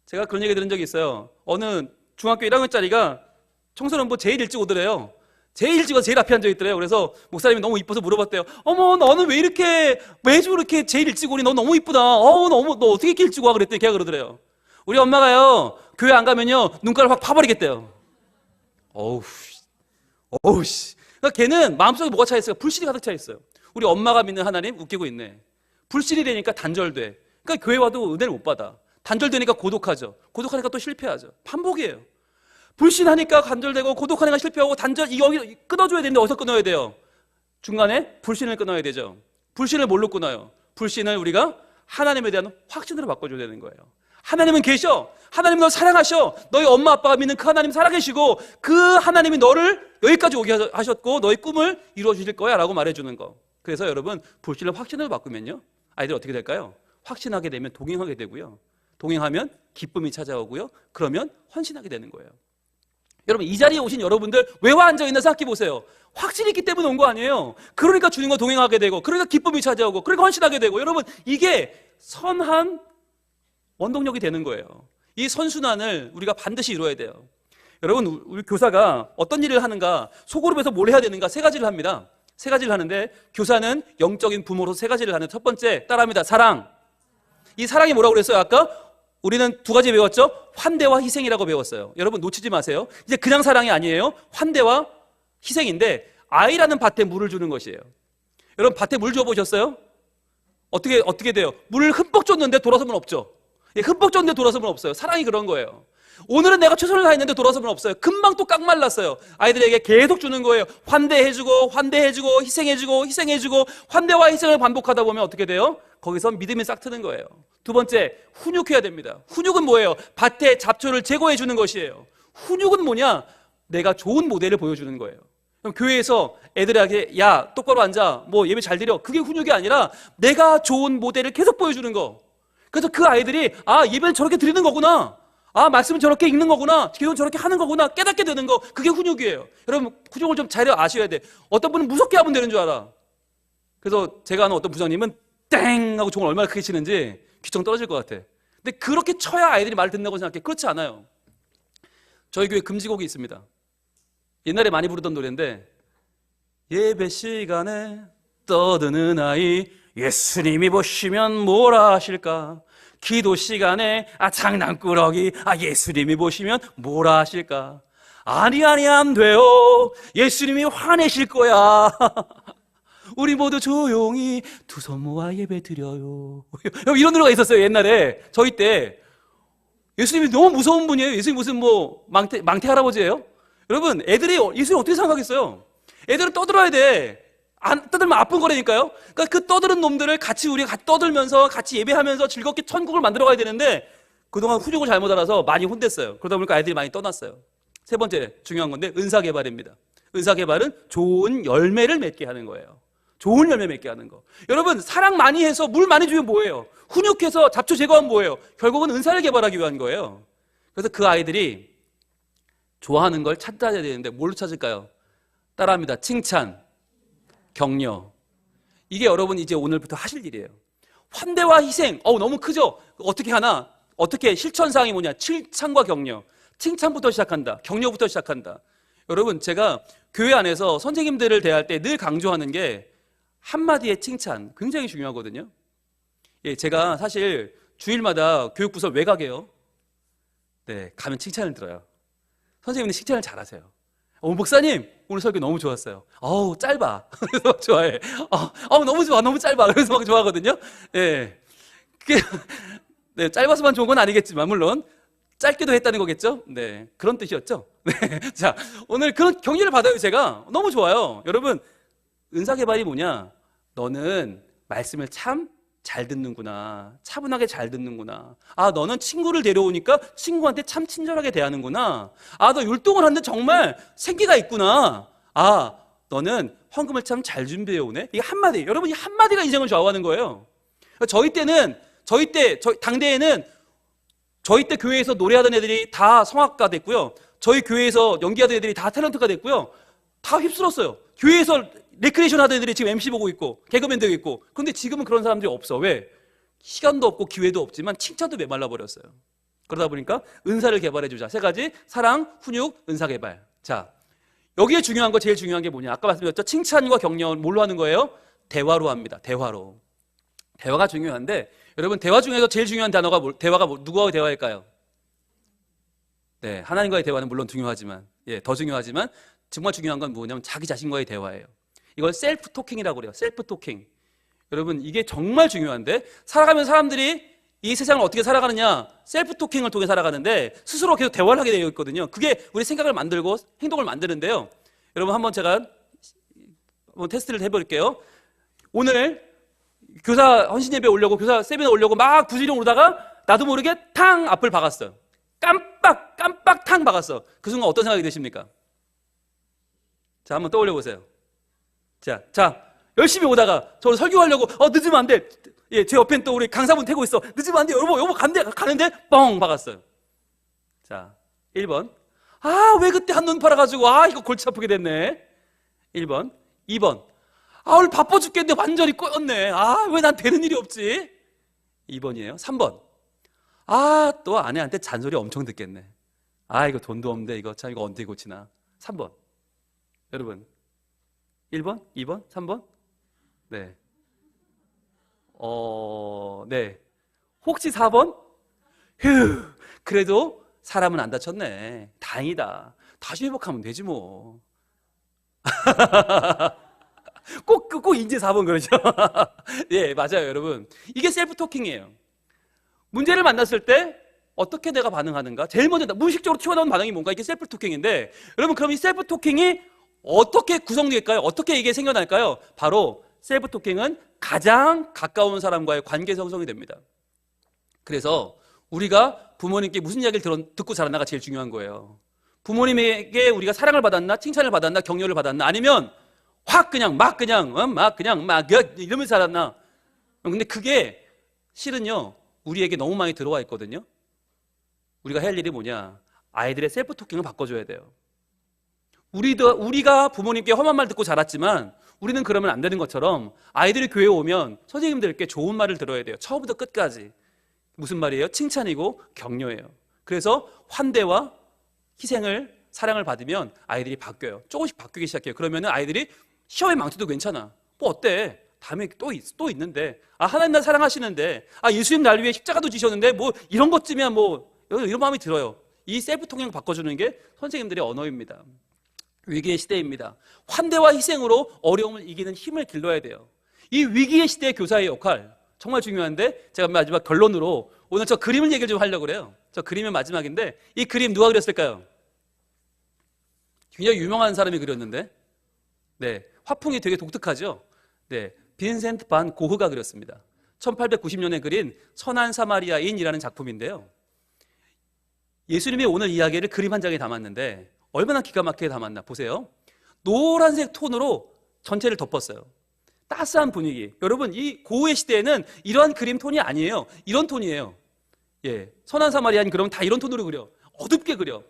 제가 그런 얘기 들은 적이 있어요. 어느 중학교 1학년짜리가 청소년부 제일 일찍 오더래요. 제일 일찍 와서 제일 앞에 앉아 있더래요. 그래서 목사님이 너무 이뻐서 물어봤대요. 어머, 너는 왜 이렇게 매주 이렇게 제일 일찍 오니? 너 너무 이쁘다. 너 어떻게 이렇게 일찍 와? 그랬더니 걔가 그러더래요. 우리 엄마가요, 교회 안 가면요 눈가를 확 파버리겠대요. 어우씨. 그러니까 걔는 마음속에 뭐가 차 있어요? 불신이 가득 차 있어요. 우리 엄마가 믿는 하나님 웃기고 있네. 불신이 되니까 단절돼. 그러니까 교회 와도 은혜를 못 받아. 단절되니까 고독하죠. 고독하니까 또 실패하죠. 반복이에요. 불신하니까 단절되고, 고독하니까 실패하고, 여기 끊어줘야 되는데 어디서 끊어야 돼요? 중간에 불신을 끊어야 되죠. 불신을 뭘로 끊어요? 불신을 우리가 하나님에 대한 확신으로 바꿔줘야 되는 거예요. 하나님은 계셔. 하나님 널 사랑하셔. 너희 엄마 아빠가 믿는 그 하나님 살아계시고, 그 하나님이 너를 여기까지 오게 하셨고 너의 꿈을 이루어 주실 거야 라고 말해주는 거. 그래서 여러분, 불신을 확신으로 바꾸면요, 아이들 어떻게 될까요? 확신하게 되면 동행하게 되고요, 동행하면 기쁨이 찾아오고요, 그러면 헌신하게 되는 거예요. 여러분, 이 자리에 오신 여러분들 왜 와 앉아있나 생각해 보세요. 확신이 있기 때문에 온 거 아니에요. 그러니까 주님과 동행하게 되고, 그러니까 기쁨이 찾아오고, 그러니까 헌신하게 되고, 여러분, 이게 선한 원동력이 되는 거예요. 이 선순환을 우리가 반드시 이루어야 돼요. 여러분, 우리 교사가 어떤 일을 하는가, 소그룹에서 뭘 해야 되는가, 세 가지를 합니다. 세 가지를 하는데, 교사는 영적인 부모로서 세 가지를 하는, 첫 번째 따라합니다. 사랑. 이 사랑이 뭐라고 그랬어요? 아까 우리는 두 가지 배웠죠? 환대와 희생이라고 배웠어요. 여러분 놓치지 마세요. 이제 그냥 사랑이 아니에요. 환대와 희생인데, 아이라는 밭에 물을 주는 것이에요. 여러분, 밭에 물 줘보셨어요? 어떻게 돼요? 물을 흠뻑 줬는데 돌아서면 없죠. 흠뻑 줬는데 돌아서면 없어요. 사랑이 그런 거예요. 오늘은 내가 최선을 다했는데 돌아서면 없어요. 금방 또 깡말랐어요. 아이들에게 계속 주는 거예요. 환대해주고, 희생해주고, 희생해주고, 환대와 희생을 반복하다 보면 어떻게 돼요? 거기서 믿음이 싹 트는 거예요. 두 번째, 훈육해야 됩니다. 훈육은 뭐예요? 밭의 잡초를 제거해 주는 것이에요. 훈육은 뭐냐? 내가 좋은 모델을 보여주는 거예요. 그럼 교회에서 애들에게, 야, 똑바로 앉아, 뭐 예배 잘 드려, 그게 훈육이 아니라 내가 좋은 모델을 계속 보여주는 거. 그래서 그 아이들이, 아, 예배는 저렇게 드리는 거구나, 아, 말씀은 저렇게 읽는 거구나, 기도는 저렇게 하는 거구나 깨닫게 되는 거. 그게 훈육이에요. 여러분, 훈육을 좀 잘 아셔야 돼. 어떤 분은 무섭게 하면 되는 줄 알아. 그래서 제가 아는 어떤 부장님은 땡 하고 종을 얼마나 크게 치는지 귀청 떨어질 것 같아. 근데 그렇게 쳐야 아이들이 말 듣는다고 생각해. 그렇지 않아요. 저희 교회 금지곡이 있습니다. 옛날에 많이 부르던 노래인데, 예배 시간에 떠드는 아이, 예수님이 보시면 뭐라 하실까? 기도 시간에 장난꾸러기, 예수님이 보시면 뭐라 하실까? 아니 안 돼요. 예수님이 화내실 거야. 우리 모두 조용히 두 손 모아 예배 드려요. 이런 노래가 있었어요. 옛날에 저희 때. 예수님이 너무 무서운 분이에요. 예수님 무슨 뭐 망태 할아버지예요? 여러분, 애들이 예수님 어떻게 생각하겠어요? 애들은 떠들어야 돼. 안 떠들면 아픈 거라니까요. 그러니까 그 떠드는 놈들을 우리가 같이 떠들면서 같이 예배하면서 즐겁게 천국을 만들어 가야 되는데, 그동안 훈육을 잘못 알아서 많이 혼댔어요. 그러다 보니까 아이들이 많이 떠났어요. 세 번째 중요한 건데, 은사 개발입니다. 은사 개발은 좋은 열매를 맺게 하는 거예요. 좋은 열매 맺게 하는 거. 여러분, 사랑 많이 해서 물 많이 주면 뭐예요? 훈육해서 잡초 제거하면 뭐예요? 결국은 은사를 개발하기 위한 거예요. 그래서 그 아이들이 좋아하는 걸 찾아야 되는데 뭘로 찾을까요? 따라합니다. 칭찬, 격려. 이게 여러분 이제 오늘부터 하실 일이에요. 환대와 희생. 너무 크죠? 어떻게 하나? 어떻게 실천사항이 뭐냐? 칭찬과 격려. 칭찬부터 시작한다. 격려부터 시작한다. 여러분, 제가 교회 안에서 선생님들을 대할 때 늘 강조하는 게 한마디의 칭찬, 굉장히 중요하거든요. 제가 사실 주일마다 교육부서 외곽에요. 네, 가면 칭찬을 들어요. 선생님은 칭찬을 잘하세요. 목사님, 오늘 설교 너무 좋았어요. 짧아. 그래서 막 좋아해. 너무 좋아, 너무 짧아. 그래서 막 좋아하거든요. 네. 네, 짧아서만 좋은 건 아니겠지만, 물론 짧게도 했다는 거겠죠? 네, 그런 뜻이었죠. 네. 자, 오늘 그런 격려를 받아요. 제가 너무 좋아요. 여러분, 은사 개발이 뭐냐? 너는 말씀을 참 잘 듣는구나. 차분하게 잘 듣는구나. 너는 친구를 데려오니까 친구한테 참 친절하게 대하는구나. 너 율동을 하는데 정말 생기가 있구나. 너는 헌금을 참 잘 준비해 오네. 이게 한마디. 여러분, 이 한마디가 인생을 좌우하는 거예요. 저희 때는 저희 당대에는 저희 때 교회에서 노래하던 애들이 다 성악가 됐고요. 저희 교회에서 연기하던 애들이 다 탤런트가 됐고요. 다 휩쓸었어요. 교회에서 레크레이션 하던 애들이 지금 MC 보고 있고 개그맨 되고 있고. 그런데 지금은 그런 사람들이 없어. 왜? 시간도 없고 기회도 없지만 칭찬도 메말라 버렸어요. 그러다 보니까 은사를 개발해주자. 세 가지: 사랑, 훈육, 은사 개발. 자, 여기에 중요한 거, 제일 중요한 게 뭐냐? 아까 말씀드렸죠? 칭찬과 격려는 뭘로 하는 거예요? 대화로 합니다. 대화로. 대화가 중요한데, 여러분, 대화 중에서 제일 중요한 단어가 누구와의 대화일까요? 네, 하나님과의 대화는 물론 중요하지만, 더 중요하지만 정말 중요한 건 뭐냐면 자기 자신과의 대화예요. 이걸 셀프 토킹이라고 그래요. 셀프 토킹. 여러분, 이게 정말 중요한데, 살아가면 사람들이 이 세상을 어떻게 살아가느냐? 셀프 토킹을 통해 살아가는데 스스로 계속 대화를 하게 되어 있거든요. 그게 우리 생각을 만들고 행동을 만드는데요. 여러분, 한번 제가 테스트를 해볼게요. 오늘 교사 헌신 예배 오려고, 교사 세미나 오려고 막 부지런히 오다가 나도 모르게 탕 앞을 박았어요. 깜빡 탕 박았어. 그 순간 어떤 생각이 드십니까? 자, 한번 떠올려 보세요. 자, 열심히 오다가 저는 설교하려고 늦으면 안 돼. 제 옆엔 또 우리 강사분 태고 있어. 늦으면 안 돼. 여보 가는데 뻥 박았어요. 자, 1번. 왜 그때 한눈 팔아가지고 이거 골치 아프게 됐네. 1번. 2번. 오늘 바빠 죽겠는데 완전히 꼬였네. 왜 난 되는 일이 없지? 2번이에요. 3번. 또 아내한테 잔소리 엄청 듣겠네. 이거 돈도 없는데 이거 언제 고치나. 3번. 여러분, 1번, 2번, 3번? 네. 네. 혹시 4번? 휴, 그래도 사람은 안 다쳤네. 다행이다. 다시 회복하면 되지 뭐. 꼭 이제 4번 그러죠. 예, 맞아요, 여러분. 이게 셀프 토킹이에요. 문제를 만났을 때 어떻게 내가 반응하는가? 제일 먼저 무의식적으로 튀어나온 반응이 뭔가? 이게 셀프 토킹인데, 여러분, 그럼 이 셀프 토킹이 어떻게 구성될까요? 어떻게 이게 생겨날까요? 바로 셀프 토킹은 가장 가까운 사람과의 관계 형성이 됩니다. 그래서 우리가 부모님께 무슨 이야기를 듣고 자랐나가 제일 중요한 거예요. 부모님에게 우리가 사랑을 받았나, 칭찬을 받았나, 격려를 받았나, 아니면 막 이러면서 살았나. 근데 그게 실은요, 우리에게 너무 많이 들어와 있거든요. 우리가 해야 할 일이 뭐냐? 아이들의 셀프 토킹을 바꿔줘야 돼요. 우리가 부모님께 험한 말 듣고 자랐지만 우리는 그러면 안 되는 것처럼 아이들이 교회에 오면 선생님들께 좋은 말을 들어야 돼요. 처음부터 끝까지. 무슨 말이에요? 칭찬이고 격려예요. 그래서 환대와 희생을, 사랑을 받으면 아이들이 바뀌어요. 조금씩 바뀌기 시작해요. 그러면 아이들이 시험에 망쳐도 괜찮아. 뭐 어때? 다음에 또 있는데. 하나님 날 사랑하시는데. 예수님 날 위해 십자가도 지셨는데 뭐 이런 것쯤이야 이런 마음이 들어요. 이 셀프 통행 바꿔주는 게 선생님들의 언어입니다. 위기의 시대입니다. 환대와 희생으로 어려움을 이기는 힘을 길러야 돼요. 이 위기의 시대의 교사의 역할 정말 중요한데, 제가 마지막 결론으로 오늘 저 그림을 얘기를 좀 하려고 그래요. 저 그림의 마지막인데, 이 그림 누가 그렸을까요? 굉장히 유명한 사람이 그렸는데, 네, 화풍이 되게 독특하죠. 네, 빈센트 반 고흐가 그렸습니다. 1890년에 그린 선한 사마리아인이라는 작품인데요. 예수님이 오늘 이야기를 그림 한 장에 담았는데 얼마나 기가 막히게 담았나 보세요. 노란색 톤으로 전체를 덮었어요. 따스한 분위기. 여러분, 이 고흐의 시대에는 이러한 그림 톤이 아니에요. 이런 톤이에요. 선한 사마리아인 그러면 다 이런 톤으로 그려. 어둡게 그려.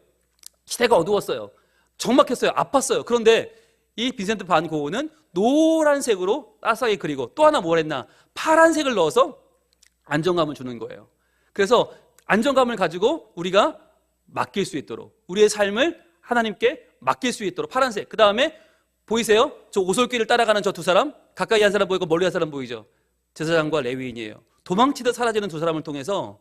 시대가 어두웠어요. 적막했어요. 아팠어요. 그런데 이 빈센트 반 고흐는 노란색으로 따스하게 그리고 또 하나 뭘 했나? 파란색을 넣어서 안정감을 주는 거예요. 그래서 안정감을 가지고 우리가 맡길 수 있도록, 우리의 삶을 하나님께 맡길 수 있도록 파란색. 그 다음에 보이세요? 저 오솔길을 따라가는 저 두 사람, 가까이 한 사람 보이고 멀리 한 사람 보이죠? 제사장과 레위인이에요. 도망치듯 사라지는 두 사람을 통해서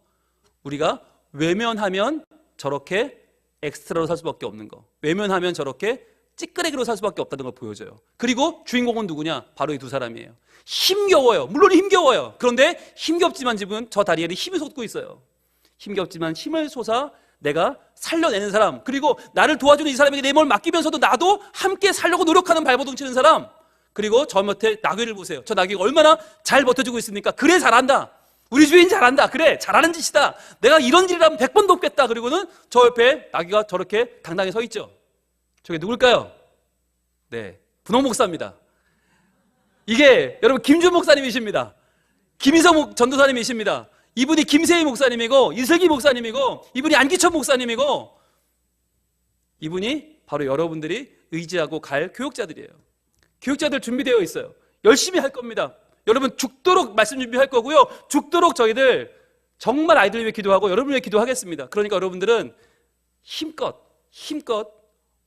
우리가 외면하면 저렇게 엑스트라로 살 수밖에 없는 거, 외면하면 저렇게 찌끄레기로 살 수밖에 없다는 걸 보여줘요. 그리고 주인공은 누구냐? 바로 이 두 사람이에요. 힘겨워요. 물론 힘겨워요. 그런데 힘겹지만 지금 저 다리에는 힘이 솟고 있어요. 힘겹지만 힘을 솟아 내가 살려내는 사람, 그리고 나를 도와주는 이 사람에게 내 몸을 맡기면서도 나도 함께 살려고 노력하는 발버둥 치는 사람, 그리고 저 밑에 나귀를 보세요. 저 나귀가 얼마나 잘 버텨주고 있습니까? 그래, 잘한다. 우리 주인 잘한다. 그래, 잘하는 짓이다. 내가 이런 일을 하면 100번 돕겠다. 그리고는 저 옆에 나귀가 저렇게 당당히 서 있죠. 저게 누굴까요? 네, 분홍 목사입니다. 이게 여러분 김준 목사님이십니다. 김희성 전도사님이십니다. 이분이 김세희 목사님이고 이슬기 목사님이고 이분이 안기천 목사님이고 이분이 바로 여러분들이 의지하고 갈 교육자들이에요. 교육자들 준비되어 있어요. 열심히 할 겁니다. 여러분 죽도록 말씀 준비할 거고요. 죽도록 저희들 정말 아이들 위해 기도하고 여러분 위해 기도하겠습니다. 그러니까 여러분들은 힘껏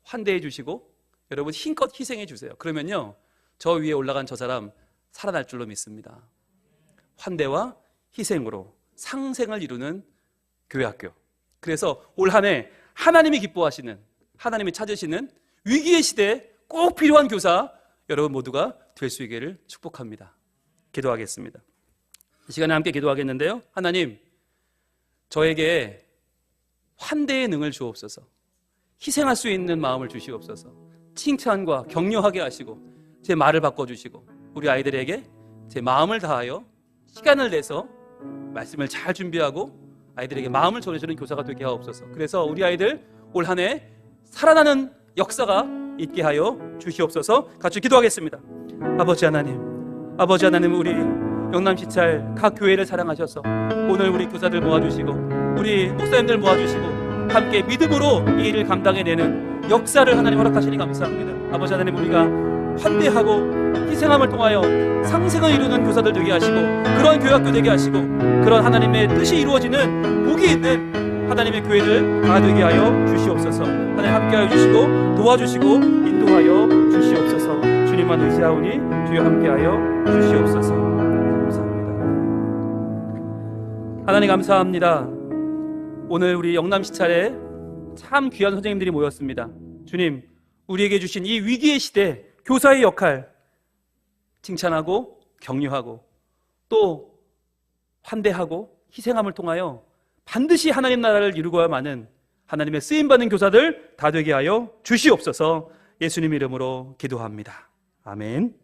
환대해 주시고 여러분 힘껏 희생해 주세요. 그러면요 저 위에 올라간 저 사람 살아날 줄로 믿습니다. 환대와 희생으로 상생을 이루는 교회학교. 그래서 올 한 해 하나님이 기뻐하시는, 하나님이 찾으시는 위기의 시대에 꼭 필요한 교사 여러분 모두가 될 수 있기를 축복합니다. 기도하겠습니다. 이 시간에 함께 기도하겠는데요. 하나님, 저에게 환대의 능을 주옵소서. 희생할 수 있는 마음을 주시옵소서. 칭찬과 격려하게 하시고 제 말을 바꿔주시고 우리 아이들에게 제 마음을 다하여 시간을 내서 말씀을 잘 준비하고 아이들에게 마음을 전해주는 교사가 되게 하옵소서. 그래서 우리 아이들 올 한 해 살아나는 역사가 있게 하여 주시옵소서. 같이 기도하겠습니다. 아버지 하나님, 우리 영남시찰 각 교회를 사랑하셔서 오늘 우리 교사들 모아주시고 우리 목사님들 모아주시고 함께 믿음으로 이 일을 감당해내는 역사를 하나님 허락하시니 감사합니다. 아버지 하나님, 우리가 환대하고 희생함을 통하여 상생을 이루는 교사들 되게 하시고 그런 교회학교 되게 하시고 그런 하나님의 뜻이 이루어지는 복이 있는 하나님의 교회를 다 되게 하여 주시옵소서. 하나님 함께하여 주시고 도와주시고 인도하여 주시옵소서. 주님만 의지하오니 주여 함께하여 주시옵소서. 감사합니다. 하나님 감사합니다. 오늘 우리 영남시찰에 참 귀한 선생님들이 모였습니다. 주님, 우리에게 주신 이 위기의 시대 교사의 역할 칭찬하고 격려하고 또 환대하고 희생함을 통하여 반드시 하나님 나라를 이루고야만은 하나님의 쓰임받는 교사들 다 되게 하여 주시옵소서. 예수님 이름으로 기도합니다. 아멘.